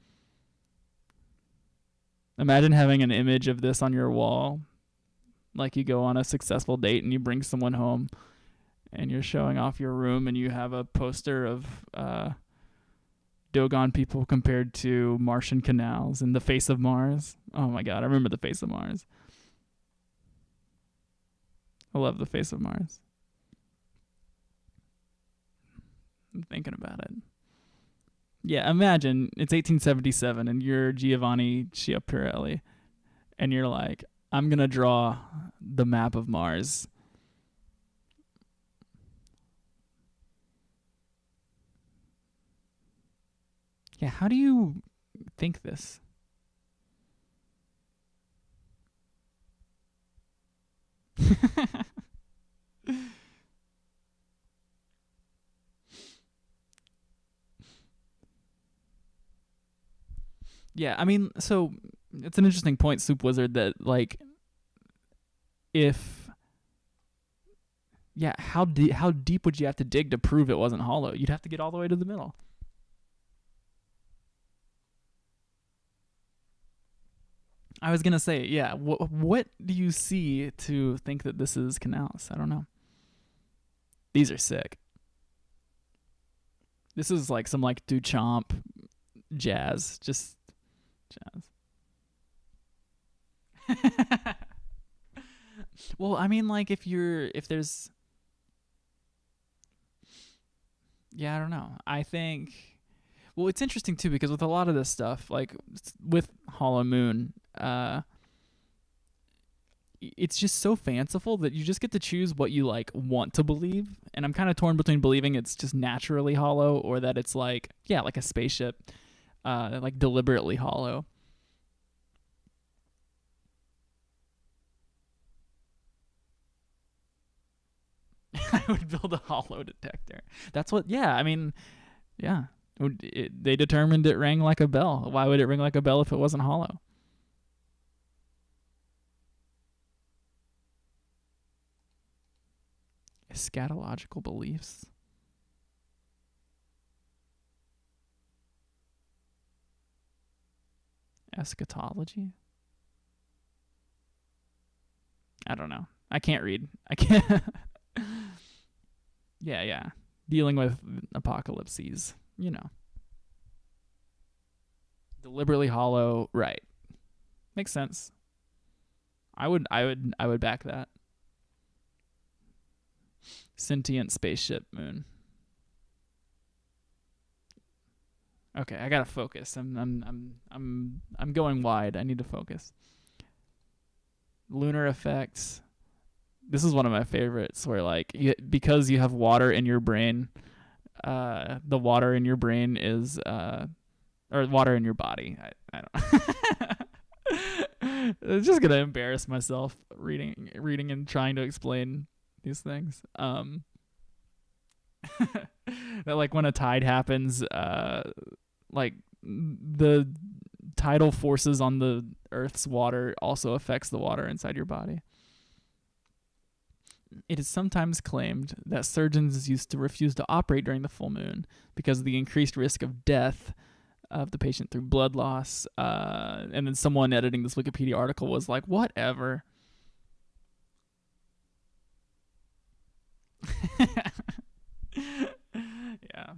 Imagine having an image of this on your wall. Like you go on a successful date and you bring someone home and you're showing off your room and you have a poster of Dogon people compared to Martian canals and the face of Mars. Oh my god, I remember the face of Mars. I love the face of Mars. I'm thinking about it. Yeah, imagine it's 1877 and you're Giovanni Schiaparelli and you're like, I'm going to draw the map of Mars. Yeah, how do you think this? Yeah, I mean, so it's an interesting point, Soup Wizard, that like if how deep would you have to dig to prove it wasn't hollow? You'd have to get all the way to the middle. I was gonna say, yeah. What do you see to think that this is canals? I don't know. These are sick. This is like some like Duchamp jazz, just jazz. Well, I mean, like if there's, yeah, I don't know. I think, well, it's interesting too because with a lot of this stuff, like with Hollow Moon, it's just so fanciful that you just get to choose what you like want to believe. And I'm kind of torn between believing it's just naturally hollow or that it's like, yeah, like a spaceship, like deliberately hollow. I would build a hollow detector. That's what, yeah, I mean, yeah. They determined it rang like a bell. Why would it ring like a bell if it wasn't hollow? Eschatological beliefs. Eschatology? I don't know. I can't read. I can't. Yeah. Dealing with apocalypses, you know. Deliberately hollow, right. Makes sense. I would back that. Sentient spaceship moon. Okay, I gotta focus. I'm going wide. I need to focus. Lunar effects. This is one of my favorites, where like because you have water in your brain, the water in your brain is or water in your body. I don't. I'm just gonna embarrass myself reading and trying to explain these things. That like when a tide happens, like the tidal forces on the Earth's water also affects the water inside your body. It is sometimes claimed that surgeons used to refuse to operate during the full moon because of the increased risk of death of the patient through blood loss. And then someone editing this Wikipedia article was like, whatever. Yeah.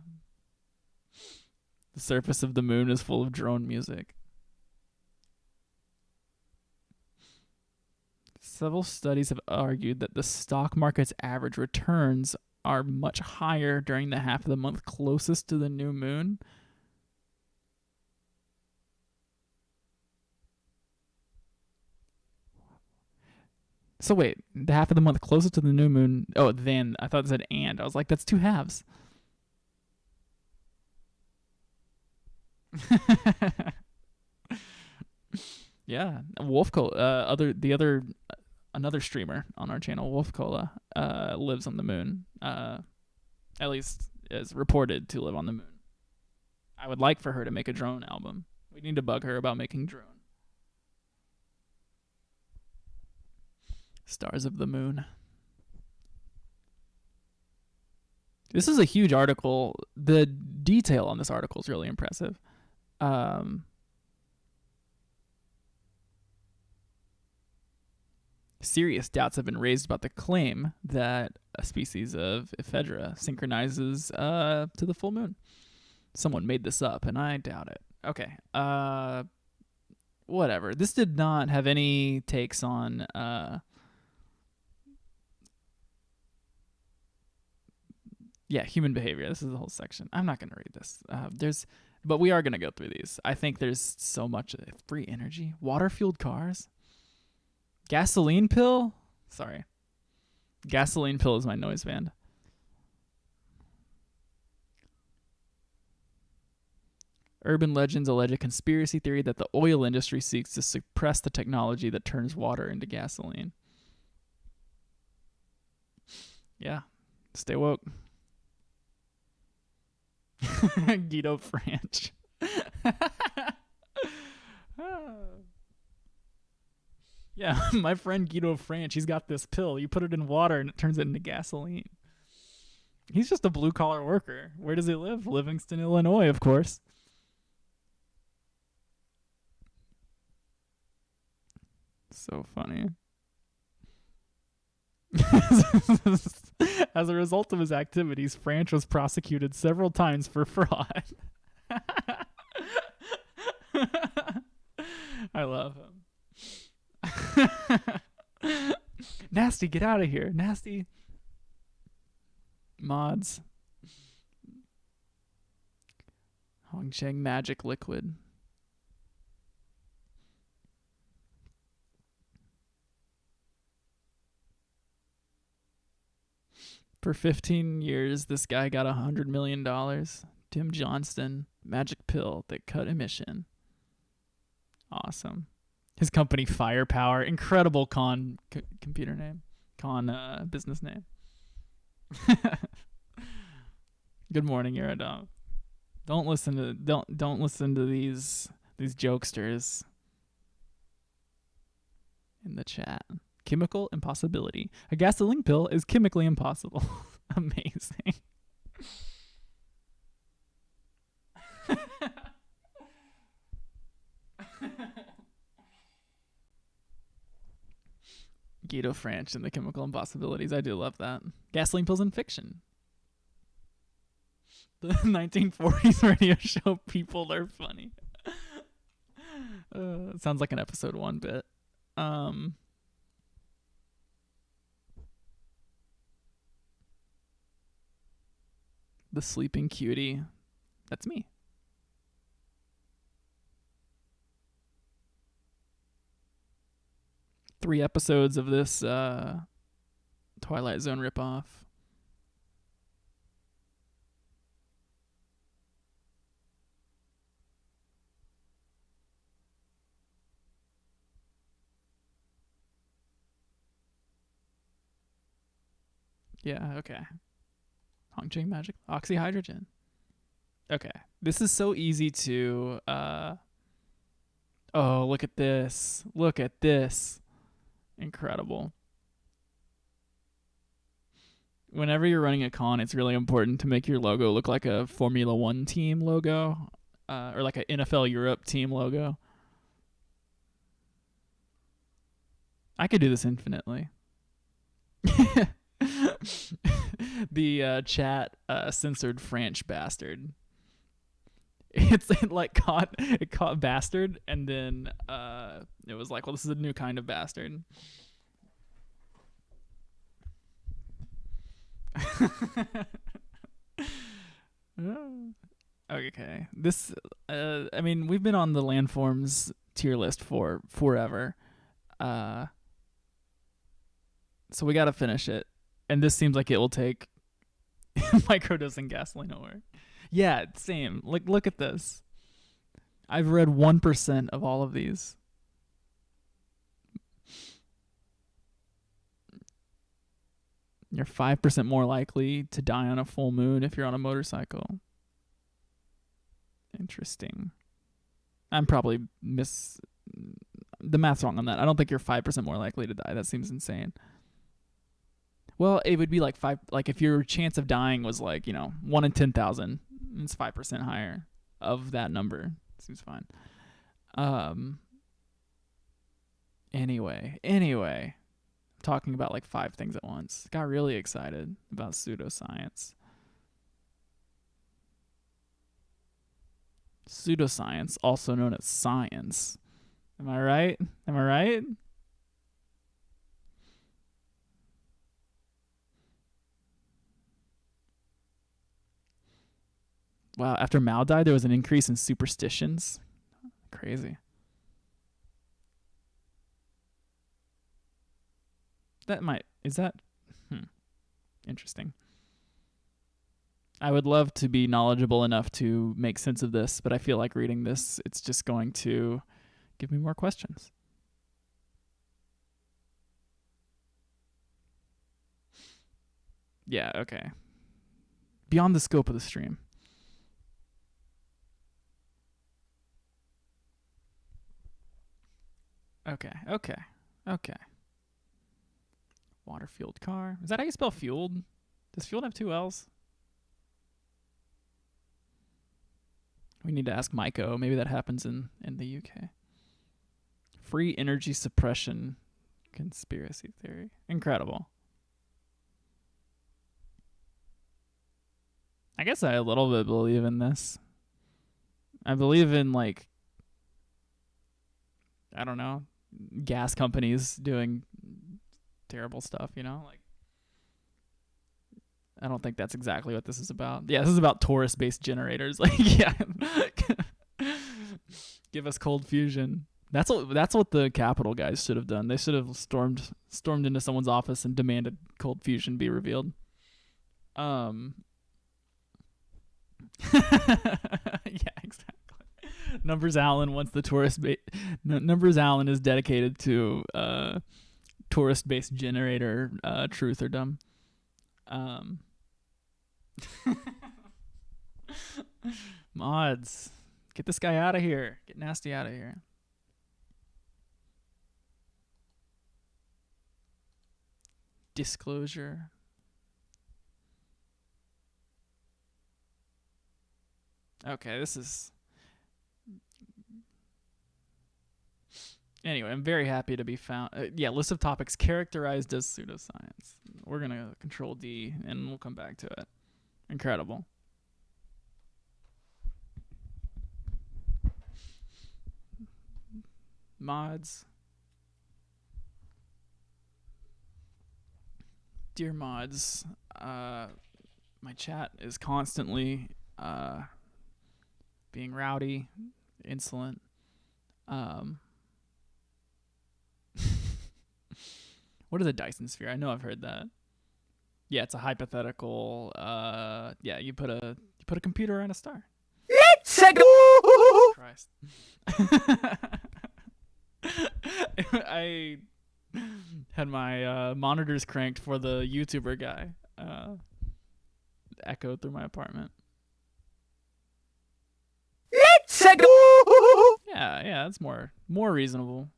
The surface of the moon is full of drone music. Several studies have argued that the stock market's average returns are much higher during the half of the month closest to the new moon. So wait, the half of the month closest to the new moon. Oh, then I thought it said and. I was like, that's two halves. Yeah, Wolf Cola. Another streamer on our channel, Wolf Cola, lives on the moon. At least is reported to live on the moon. I would like for her to make a drone album. We need to bug her about making drone. Stars of the Moon. This is a huge article. The detail on this article is really impressive. Serious doubts have been raised about the claim that a species of ephedra synchronizes to the full moon. Someone made this up, and I doubt it. Okay. Whatever. This did not have any takes on human behavior. This is the whole section. I'm not going to read this. But we are going to go through these. I think there's so much free energy, water-fueled cars, gasoline pill. Sorry, gasoline pill is my noise band. Urban legends allege a conspiracy theory that the oil industry seeks to suppress the technology that turns water into gasoline. Yeah, stay woke. Guido Franch. Yeah, my friend Guido Franch, he's got this pill. You put it in water and it turns it into gasoline. He's just a blue-collar worker. Where does he live? Livingston, Illinois, of course. So funny. As a result of his activities, Franch was prosecuted several times for fraud. I love him. Nasty, get out of here. Nasty. Mods. Hongcheng Magic Liquid. For 15 years, this guy got $100 million. Tim Johnston, magic pill that cut emission. Awesome. His company, Firepower, incredible computer name, business name. Good morning, Iridom. Don't listen to these jokesters in the chat. Chemical impossibility. A gasoline pill is chemically impossible. Amazing. Guido Franch and the chemical impossibilities. I do love that. Gasoline pills in fiction. The 1940s radio show People Are Funny. Sounds like an episode 1 bit. the sleeping cutie. That's me. Three episodes of this Twilight Zone ripoff. Yeah, okay. Hongqing magic oxyhydrogen. Okay. This is so easy to oh, look at this. Look at this. Incredible. Whenever you're running a con, it's really important to make your logo look like a Formula One team logo, or like an NFL Europe team logo. I could do this infinitely. The chat censored French bastard. It caught bastard, and then it was like, well, this is a new kind of bastard. Okay, this I mean, we've been on the landforms tier list for forever, so we gotta finish it, and this seems like it will take microdosing gasoline over. Yeah, same. Like, look at this. I've read 1% of all of these. You're 5% more likely to die on a full moon if you're on a motorcycle. Interesting. I'm probably the math's wrong on that. I don't think you're 5% more likely to die. That seems insane. Well, it would be like if your chance of dying was like, 1 in 10,000, it's 5% higher of that number. Seems fine. Anyway, I'm talking about like 5 things at once. Got really excited about pseudoscience. Pseudoscience, also known as science. Am I right? Wow, after Mao died, there was an increase in superstitions. Crazy. Interesting. I would love to be knowledgeable enough to make sense of this, but I feel like reading this, it's just going to give me more questions. Yeah, okay. Beyond the scope of the stream. Okay. Water-fueled car. Is that how you spell fueled? Does fueled have 2 L's? We need to ask Maiko. Maybe that happens in the UK. Free energy suppression conspiracy theory. Incredible. I guess I a little bit believe in this. I believe in, like, I don't know, gas companies doing terrible stuff, Like, I don't think that's exactly what this is about. Yeah, this is about torus-based generators. Like, yeah. Give us cold fusion. That's what the Capitol guys should have done. They should have stormed into someone's office and demanded cold fusion be revealed. Yeah, exactly. Numbers Allen wants the Numbers Allen is dedicated to tourist-based generator truth or dumb. Mods, get this guy out of here. Get nasty out of here. Disclosure. Okay, this is... Anyway, I'm very happy to be found. List of topics characterized as pseudoscience. We're going to control D, and we'll come back to it. Incredible. Mods. Dear mods, my My chat is constantly being rowdy, insolent. What is a Dyson sphere? I know I've heard that. Yeah, it's a hypothetical. Yeah, you put a computer on a star. Let's go. Christ. I had my monitors cranked for the YouTuber guy. Echoed through my apartment. Let's go. Yeah, that's more reasonable.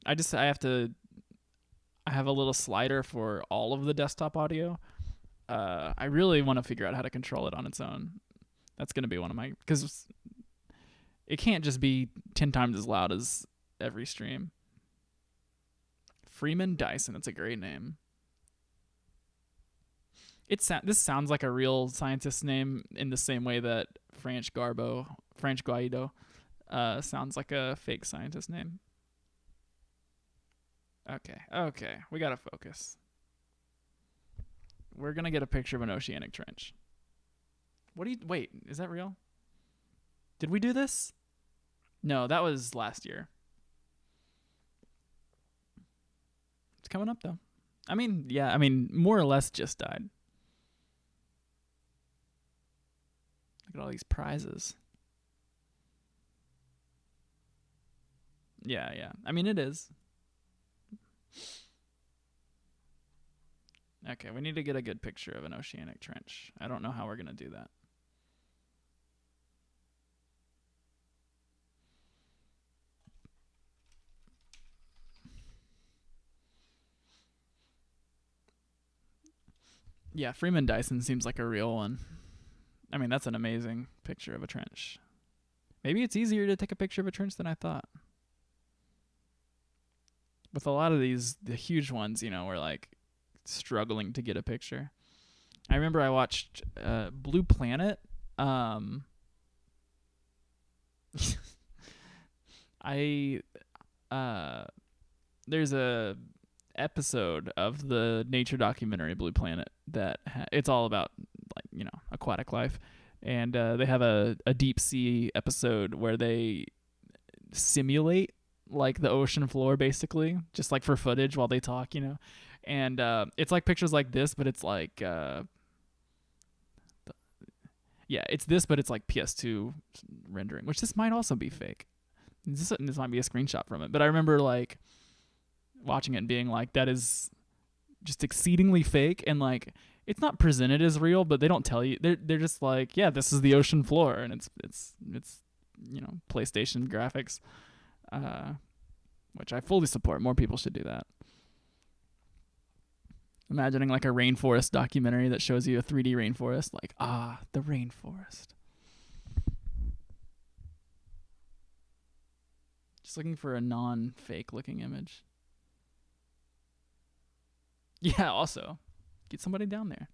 I have a little slider for all of the desktop audio. I really want to figure out how to control it on its own. That's going to be one of my... Because it can't just be 10 times as loud as every stream. Freeman Dyson. That's a great name. This sounds like a real scientist's name in the same way that French Guaido sounds like a fake scientist name. Okay. We got to focus. We're going to get a picture of an oceanic trench. Wait, is that real? Did we do this? No, that was last year. It's coming up, though. More or less just died. Look at all these prizes. Yeah. It is. Okay, we need to get a good picture of an oceanic trench. I don't know how we're going to do that. Yeah, Freeman Dyson seems like a real one. That's an amazing picture of a trench. Maybe it's easier to take a picture of a trench than I thought. With a lot of the huge ones, we're like struggling to get a picture. I remember I watched Blue Planet. There's a episode of the nature documentary Blue Planet that it's all about aquatic life, and they have a deep sea episode where they simulate like the ocean floor, basically, just like for footage while they talk, and it's like pictures like this, but it's like it's this, but it's like PS2 rendering, which this might also be fake. This might be a screenshot from it, but I remember like watching it and being like, that is just exceedingly fake, and like it's not presented as real, but they don't tell you. They're just like, yeah, this is the ocean floor, and it's PlayStation graphics, which I fully support. More people should do that. Imagining like a rainforest documentary that shows you a 3D rainforest, like, the rainforest. Just looking for a non-fake looking image. Yeah, also, get somebody down there.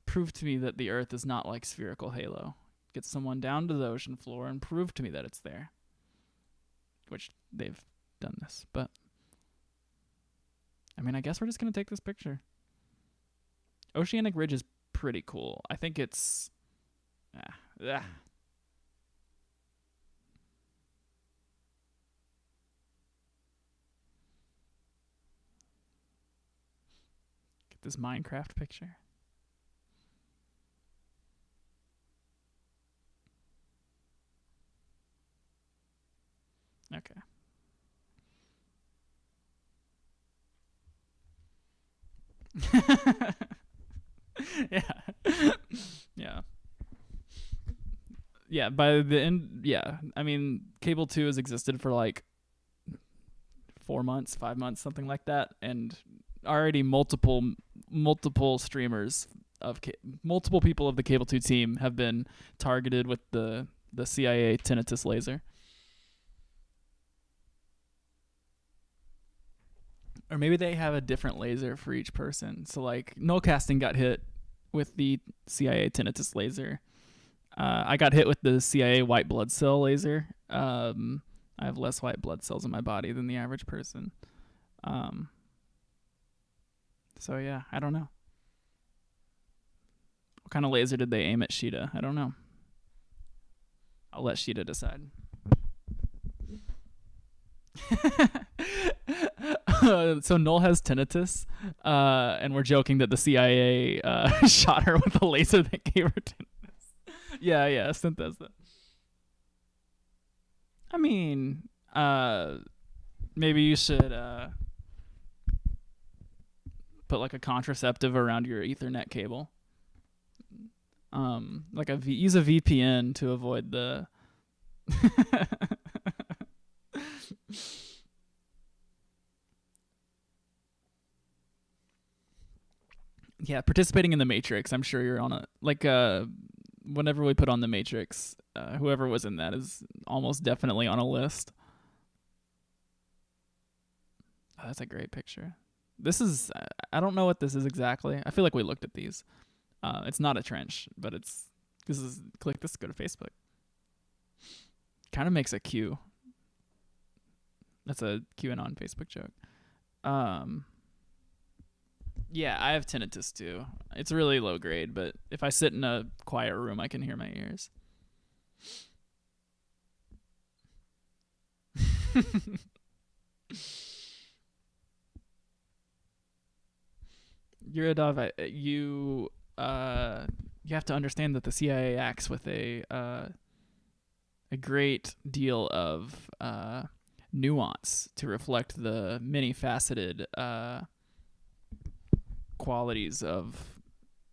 Prove to me that the Earth is not like spherical halo. Get someone down to the ocean floor and prove to me that it's there. Which they've done this, but I guess we're just going to take this picture. Oceanic Ridge is pretty cool. I think it's... Get this Minecraft picture. Okay. Yeah, by the end, Cable 2 has existed for like 4 months, 5 months, something like that, and already multiple streamers of multiple people of the Cable 2 team have been targeted with the CIA tinnitus laser. Or maybe they have a different laser for each person. So like Nullcasting got hit with the CIA tinnitus laser. I got hit with the CIA white blood cell laser. I have less white blood cells in my body than the average person. So yeah, I don't know. What kind of laser did they aim at Sheeta? I don't know. I'll let Sheeta decide. So Noel has tinnitus, and we're joking that the CIA shot her with a laser that gave her tinnitus. Yeah, Synthesa. I mean, maybe you should put like a contraceptive around your Ethernet cable. Like use a VPN to avoid the. Yeah, participating in the Matrix. I'm sure you're on a whenever we put on the Matrix, whoever was in that is almost definitely on a list. Oh, that's a great picture. This is I don't know what this is exactly. I feel like we looked at these. It's not a trench, but this is click this to go to Facebook. Kind of makes a Q. That's a QAnon Facebook joke. Yeah, I have tinnitus too. It's really low grade, but if I sit in a quiet room, I can hear my ears. Yuradov, you have to understand that the CIA acts with a great deal of nuance to reflect the many faceted qualities of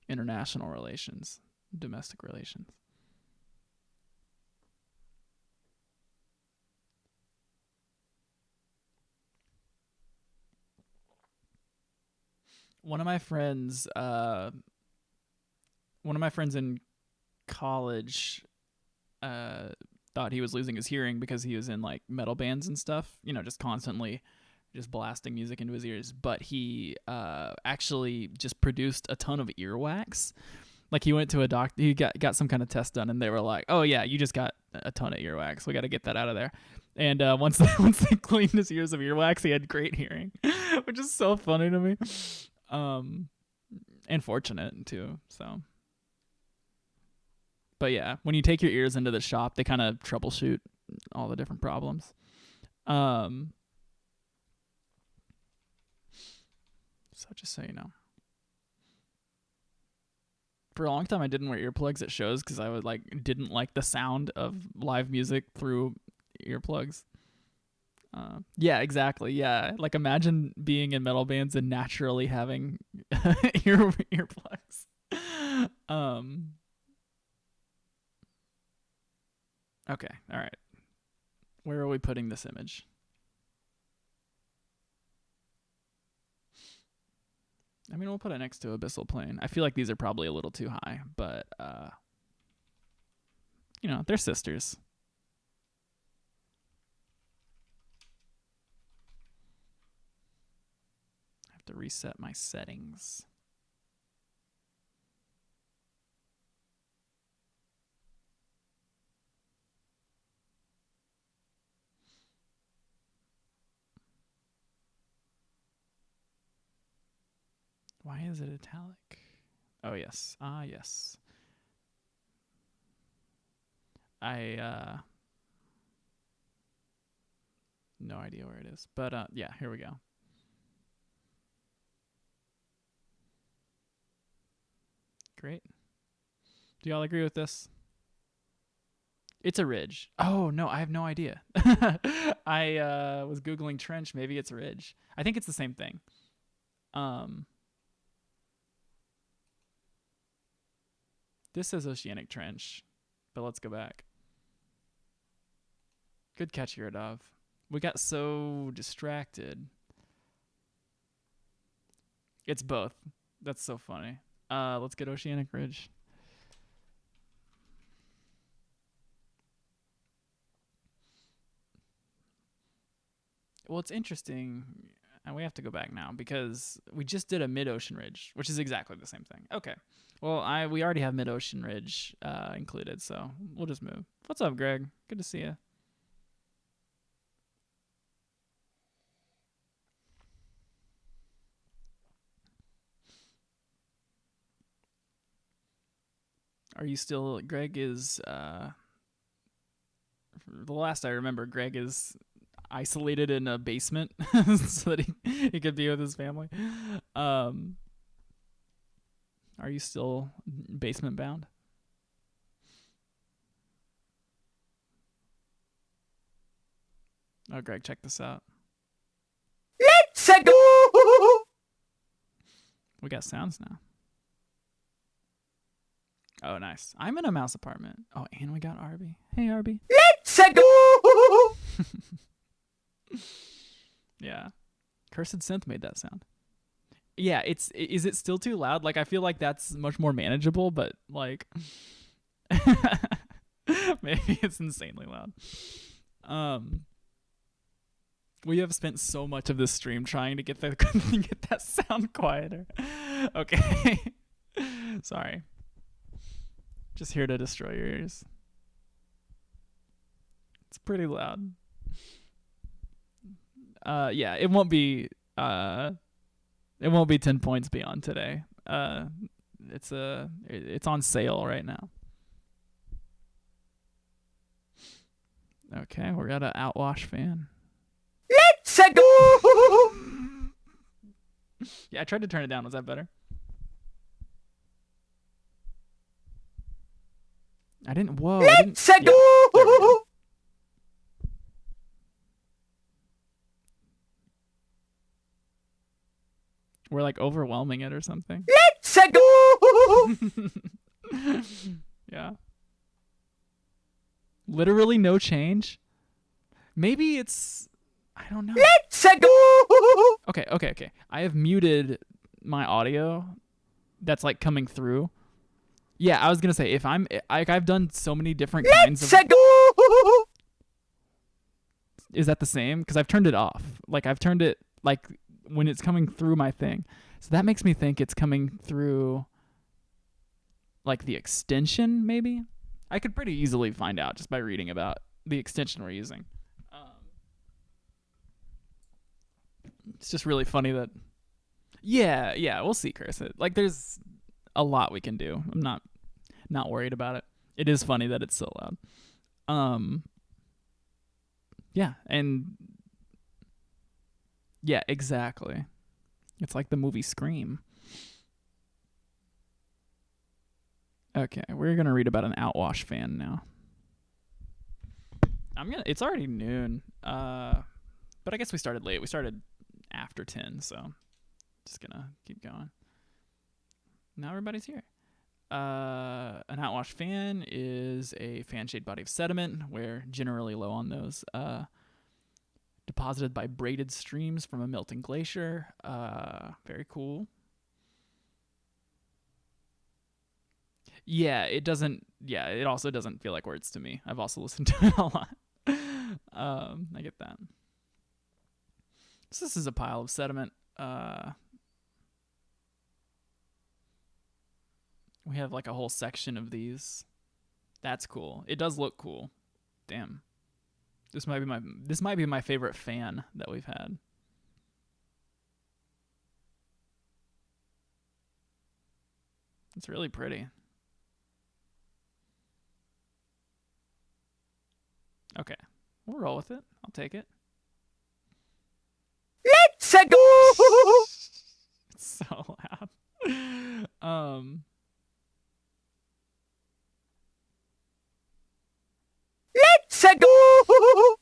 international relations, domestic relations. One of my friends in college thought he was losing his hearing because he was in like metal bands and stuff, just constantly just blasting music into his ears. But he actually just produced a ton of earwax. Like he went to a doctor, he got some kind of test done, and they were like, "Oh yeah, you just got a ton of earwax. We got to get that out of there." And once they cleaned his ears of earwax, he had great hearing, which is so funny to me. And fortunate too. So, but yeah, when you take your ears into the shop, they kind of troubleshoot all the different problems. So just so you know, for a long time I didn't wear earplugs at shows because I would didn't like the sound of live music through earplugs. Yeah, exactly. Yeah, like imagine being in metal bands and naturally having earplugs. Okay, all right. Where are we putting this image? I mean, we'll put it next to Abyssal Plain. I feel like these are probably a little too high, but they're sisters. I have to reset my settings. Why is it italic? Oh, yes. Yes. I no idea where it is. But yeah, here we go. Great. Do y'all agree with this? It's a ridge. Oh, no, I have no idea. I was Googling trench. Maybe it's a ridge. I think it's the same thing. This says oceanic trench, but let's go back. Good catch, Yuradov. We got so distracted. It's both. That's so funny. Let's get oceanic ridge. Well, it's interesting, and we have to go back now because we just did a mid-ocean ridge, which is exactly the same thing. Okay. Well, we already have mid-ocean ridge included, so we'll just move. What's up, Greg? Good to see you. Are you still? Greg is. The last I remember, Greg is isolated in a basement so that he could be with his family. Are you still basement bound? Oh, Greg, check this out. Let's go. We got sounds now. Oh, nice. I'm in a mouse apartment. Oh, and we got Arby. Hey, Arby. Let's go. Yeah. Cursed Synth made that sound. Yeah, is it still too loud? Like, I feel like that's much more manageable, but like maybe it's insanely loud. We have spent so much of this stream trying to get that sound quieter. Okay. Sorry. Just here to destroy your ears. It's pretty loud. Yeah, it won't be 10 points beyond today. It's on sale right now. Okay, we're at an outwash fan. Let's go. Yeah, I tried to turn it down. Was that better? I didn't. Whoa. Let's I didn't, go. yeah, there we go. We're like overwhelming it or something. Let's go. Yeah. Literally no change. Maybe it's, I don't know. Let's go. Okay. I have muted my audio that's like coming through. Yeah, I was gonna say if I've done so many different kinds of. Let's go. Is that the same? Because I've turned it off. Like I've turned it like when it's coming through my thing. So that makes me think it's coming through like the extension, maybe? I could pretty easily find out just by reading about the extension we're using. It's just really funny that... Yeah, we'll see, Chris. Like, there's a lot we can do. I'm not worried about it. It is funny that it's so loud. Yeah, and... Yeah, exactly. It's like the movie Scream. Okay, we're gonna read about an outwash fan now. It's already noon. But I guess we started late. We started after 10, so just gonna keep going. Now everybody's here. An outwash fan is a fan-shaped body of sediment. We're generally low on those. Deposited by braided streams from a melting glacier. Very cool. Yeah, it doesn't. Yeah, it also doesn't feel like words to me. I've also listened to it a lot. I get that. So this is a pile of sediment. We have like a whole section of these. That's cool. It does look cool. Damn. This might be my favorite fan that we've had. It's really pretty. Okay. We'll roll with it. I'll take it. Let's go. It's so loud. Let's go.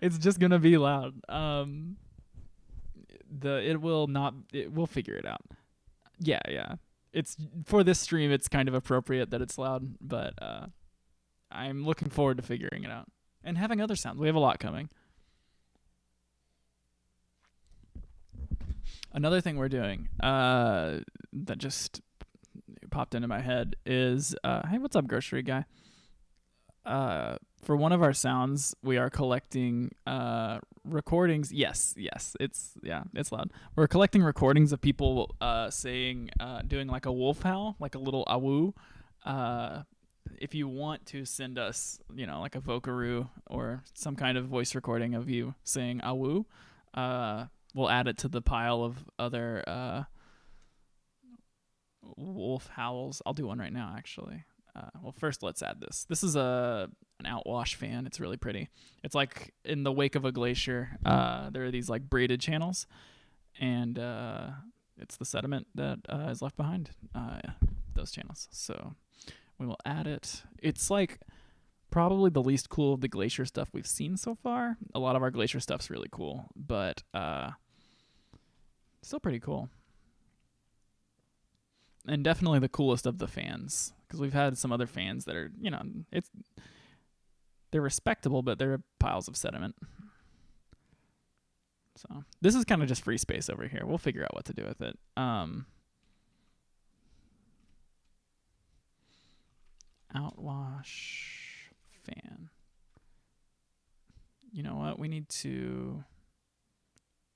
It's just gonna be loud. We'll figure it out. Yeah. It's for this stream. It's kind of appropriate that it's loud, but I'm looking forward to figuring it out and having other sounds. We have a lot coming. Another thing we're doing that just popped into my head is, hey, what's up, grocery guy? For one of our sounds, we are collecting recordings. Yes, it's loud. We're collecting recordings of people saying, doing like a wolf howl, like a little awoo. If you want to send us, like a vocaroo or some kind of voice recording of you saying awoo, we'll add it to the pile of other wolf howls. I'll do one right now, actually. Well, first let's add this. This is an outwash fan. It's really pretty. It's like in the wake of a glacier. There are these like braided channels, and it's the sediment that is left behind those channels. So we will add it. It's like probably the least cool of the glacier stuff we've seen so far. A lot of our glacier stuff's really cool, but still pretty cool. And definitely the coolest of the fans, because we've had some other fans that are, they're respectable, but they're piles of sediment. So this is kind of just free space over here. We'll figure out what to do with it. Outwash fan. You know what? We need to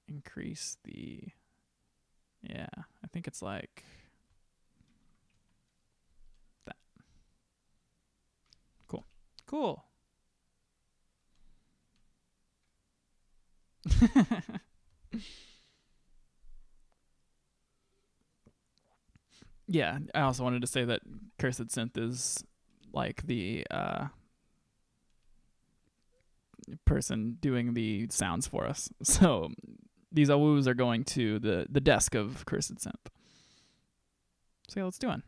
increase the, I think it's like that. Cool. Yeah, I also wanted to say that Cursed Synth is like the person doing the sounds for us. So these awoos are going to the desk of Cursed Synth. So yeah, let's do one.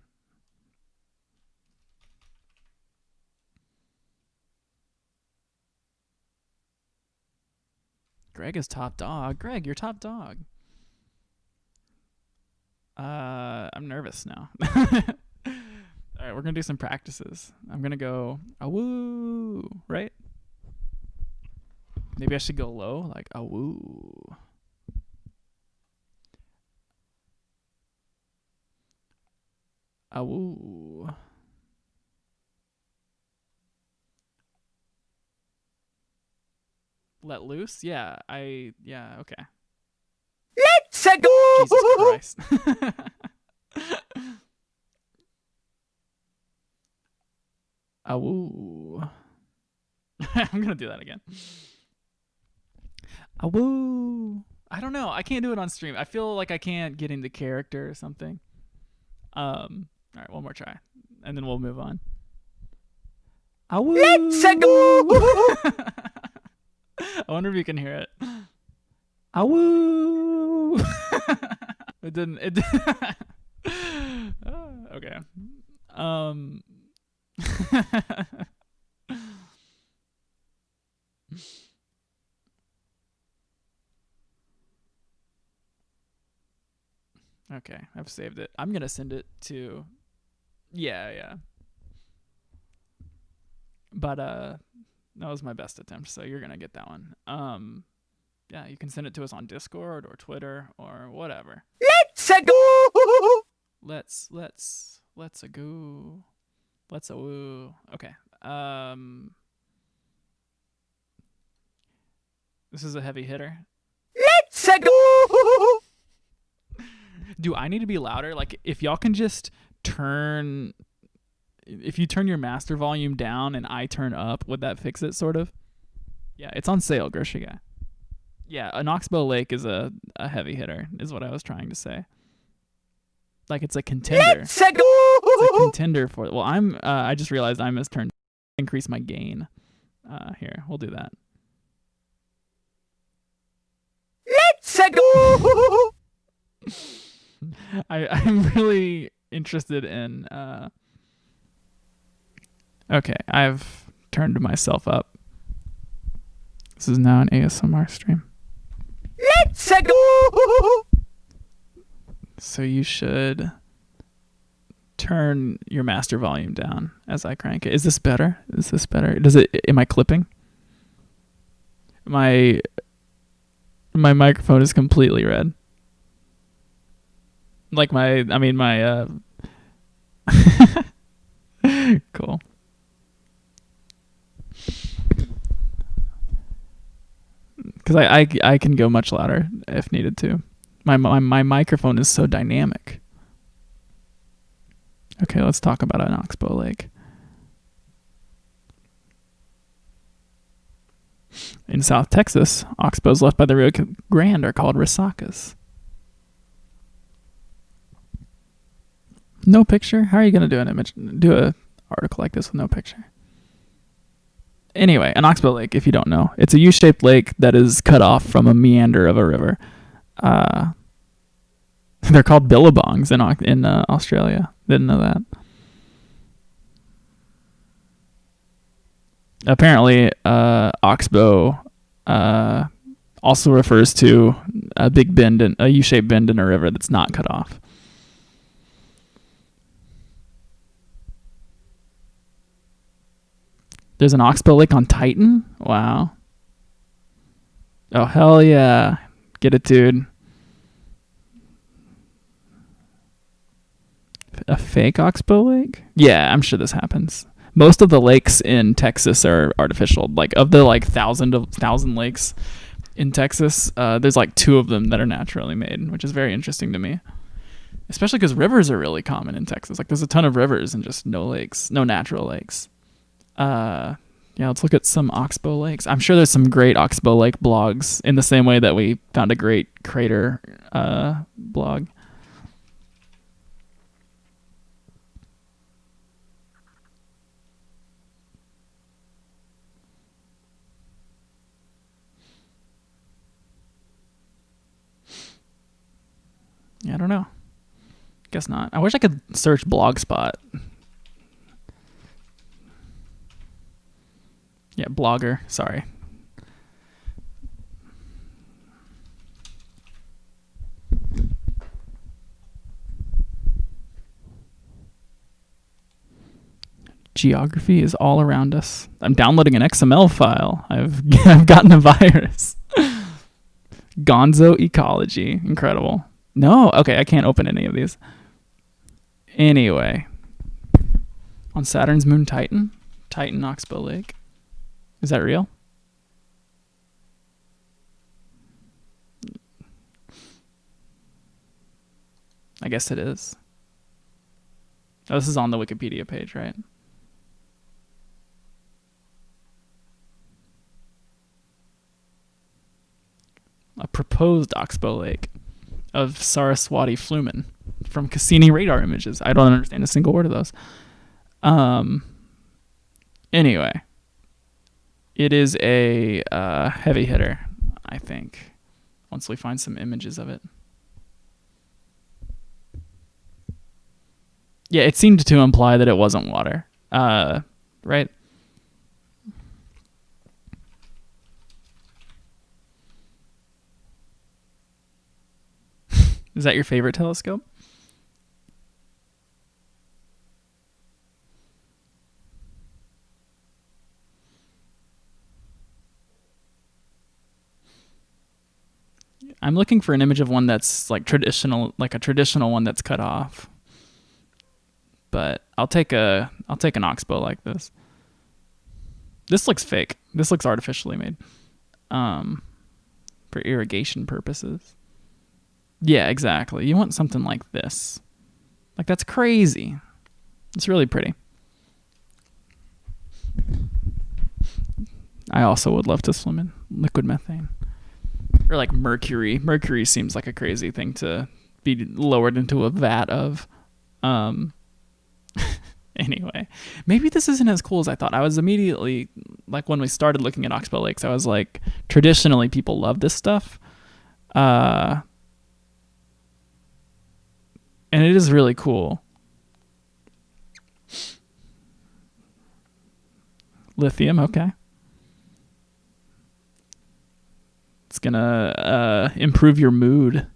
Greg is top dog. Greg, you're top dog. I'm nervous now. All right, we're gonna do some practices. I'm gonna go awoo, right? Maybe I should go low, like awoo. Awoo. Let loose? Yeah, okay. Let's go! Jesus Christ. Awoo. I'm gonna do that again. Awoo. I don't know. I can't do it on stream. I feel like I can't get into character or something. All right, one more try, and then we'll move on. Awoo. Let's go! I wonder if you can hear it. Awoo. It didn't. Okay. Okay, I've saved it. I'm gonna send it to. Yeah. But that was my best attempt, so you're gonna get that one. Yeah, you can send it to us on Discord or Twitter or whatever. Let's go! Let's a go. Let's a woo. Okay. This is a heavy hitter. Let's go! Do I need to be louder? Like, if y'all can just turn, if you turn your master volume down and I turn up, would that fix it, sort of? Yeah, it's on sale, Grocery Guy. Yeah, an Oxbow Lake is a heavy hitter, is what I was trying to say. Like, it's a contender. Let's go! It's a contender for, well, I just realized I misturned. Increase my gain. Here, we'll do that. Let's go! I'm really interested in okay, I've turned myself up. This is now an ASMR stream. Let's go! So you should turn your master volume down as I crank it. Is this better? Am I clipping? My microphone is completely red. Like my cool. Because I can go much louder if needed to. My microphone is so dynamic. Okay, let's talk about an Oxbow Lake. In South Texas, oxbows left by the Rio Grande are called resacas. No picture? How are you going to do an article like this with no picture? Anyway, an oxbow lake, if you don't know, it's a U-shaped lake that is cut off from a meander of a river. They're called billabongs in Australia. Didn't know that. Apparently, oxbow also refers to a big bend, a U-shaped bend in a river that's not cut off. There's an oxbow lake on Titan? Wow. Oh, hell yeah. Get it, dude. A fake oxbow lake? Yeah, I'm sure this happens. Most of the lakes in Texas are artificial. Like, of the like thousand lakes in Texas, there's like 2 of them that are naturally made, which is very interesting to me. Especially because rivers are really common in Texas. Like, there's a ton of rivers and just no lakes, no natural lakes. Yeah, let's look at some oxbow lakes. I'm sure there's some great oxbow lake blogs in the same way that we found a great crater blog. Yeah, I don't know. Guess not. I wish I could search Blogspot. Yeah, Blogger. Sorry. Geography is all around us. I'm downloading an XML file. I've gotten a virus. Gonzo ecology. Incredible. No, okay, I can't open any of these. Anyway, on Saturn's moon Titan, Titan Oxbow Lake. Is that real? I guess it is. Oh, this is on the Wikipedia page, right? A proposed oxbow lake of Saraswati Flumen from Cassini radar images. I don't understand a single word of those. Anyway, it is a heavy hitter, I think, once we find some images of it. Yeah, it seemed to imply that it wasn't water. Right? Is that your favorite telescope? I'm looking for an image of one that's like traditional, like a traditional one that's cut off. But I'll take an oxbow like this. This looks fake. This looks artificially made. For irrigation purposes. Yeah, exactly. You want something like this. Like, that's crazy. It's really pretty. I also would love to swim in liquid methane. Or like mercury. Mercury seems like a crazy thing to be lowered into a vat of. Anyway, maybe this isn't as cool as I thought. I was immediately, like, when we started looking at oxbow lakes, I was like, traditionally people love this stuff. And it is really cool. Lithium, okay. It's gonna improve your mood.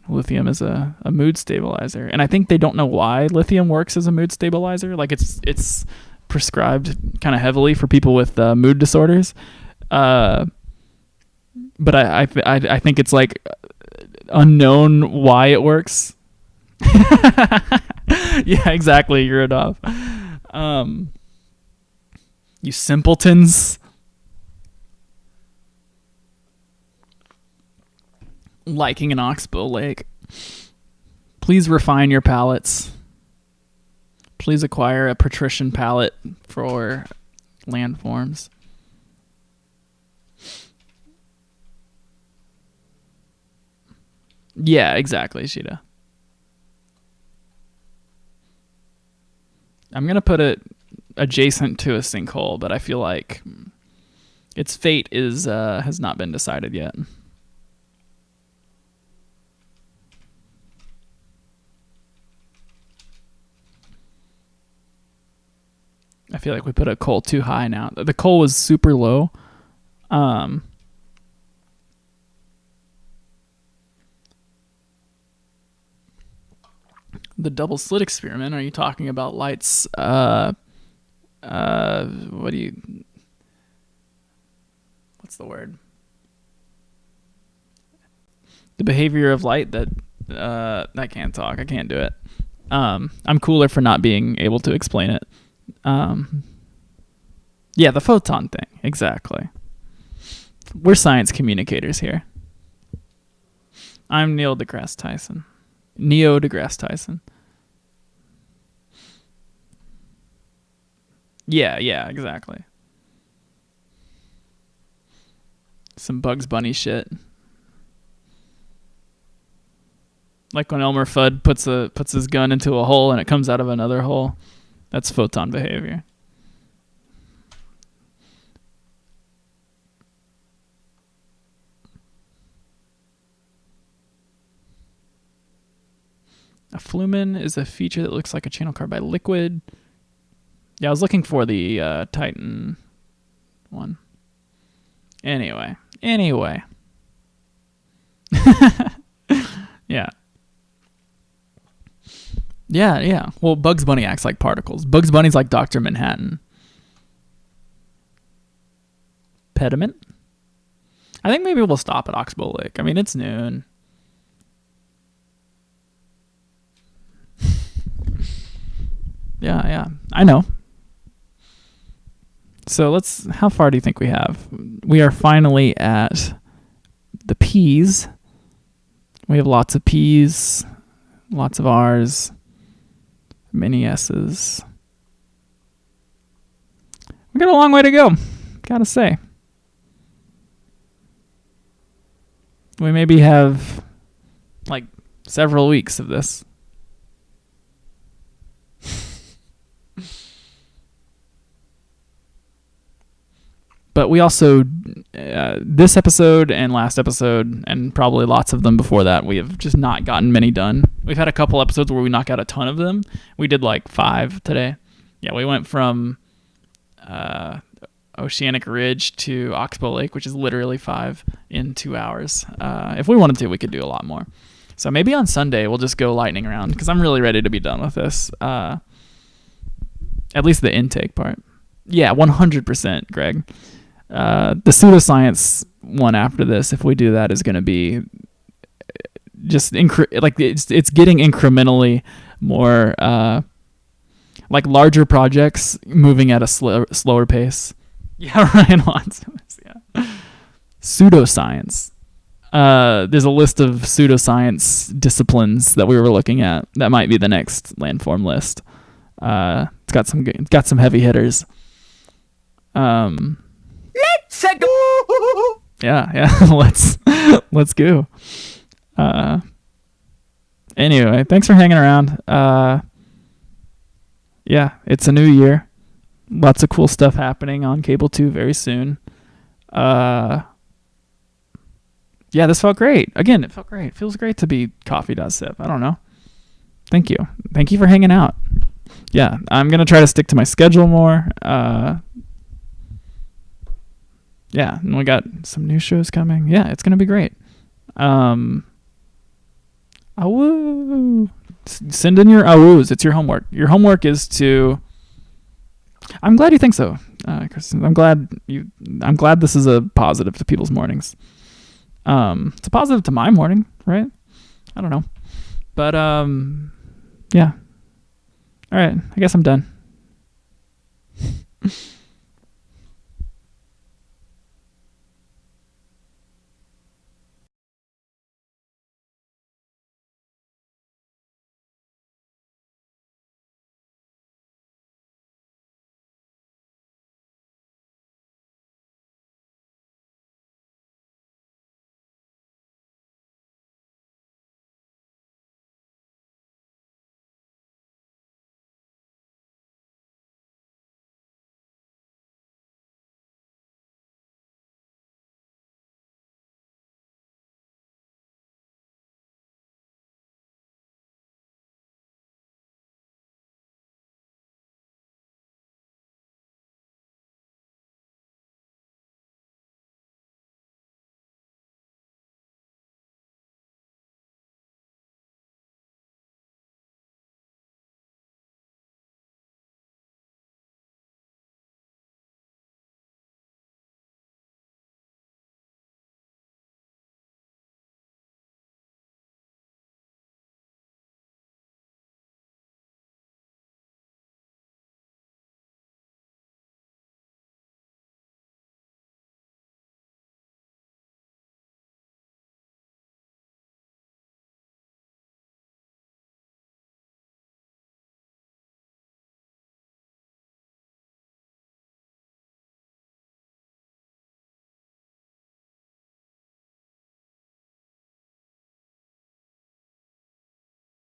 Lithium is a mood stabilizer, and I think they don't know why lithium works as a mood stabilizer. Like, it's prescribed kind of heavily for people with mood disorders. But I think it's like unknown why it works. Yeah, exactly. You're it off. You simpletons. Liking an oxbow lake. Please refine your palates. Please acquire a patrician palate for landforms. Yeah, exactly, Sheeta. I'm going to put it adjacent to a sinkhole, but I feel like its fate has not been decided yet. I feel like we put a coal too high now. The coal was super low. The double slit experiment, are you talking about lights? What's the word? The behavior of light that I can't talk. I can't do it. I'm cooler for not being able to explain it. Yeah, the photon thing. Exactly. We're science communicators here. I'm Neil deGrasse Tyson. Neo deGrasse Tyson. Yeah, exactly. Some Bugs Bunny shit. Like when Elmer Fudd puts his gun into a hole and it comes out of another hole. That's photon behavior. A flumen is a feature that looks like a channel car by Liquid. Yeah, I was looking for the Titan one. Anyway. Yeah. Well, Bugs Bunny acts like particles. Bugs Bunny's like Dr. Manhattan. Pediment? I think maybe we'll stop at Oxbow Lake. I mean, it's noon. Yeah. I know. So how far do you think we have? We are finally at the P's. We have lots of P's, lots of R's, many S's. We got a long way to go, gotta say. We maybe have like several weeks of this. But we also, this episode and last episode, and probably lots of them before that, we have just not gotten many done. We've had a couple episodes where we knock out a ton of them. We did like 5 today. Yeah, we went from Oceanic Ridge to Oxbow Lake, which is literally 5 in 2 hours. If we wanted to, we could do a lot more. So maybe on Sunday we'll just go lightning round, because I'm really ready to be done with this. At least the intake part. Yeah, 100%, Greg. The pseudoscience one after this, if we do that, is going to be just it's getting incrementally more like larger projects moving at a slower pace. Yeah, Ryan wants this. Yeah. Pseudoscience. There's a list of pseudoscience disciplines that we were looking at. That might be the next landform list. It's got some heavy hitters. Let's go. Yeah. let's go. Anyway, thanks for hanging around. Yeah, it's a new year. Lots of cool stuff happening on Cable 2 very soon. Yeah, this felt great. Again, it felt great. It feels great to be coffee.sip. I don't know. Thank you. Thank you for hanging out. Yeah, I'm going to try to stick to my schedule more. Yeah, and we got some new shows coming. Yeah, it's going to be great. Awoo. Send in your awoos. It's your homework. Your homework is to... I'm glad you think so, Kristen. I'm glad this is a positive to people's mornings. It's a positive to my morning, right? I don't know. But, yeah. All right. I guess I'm done.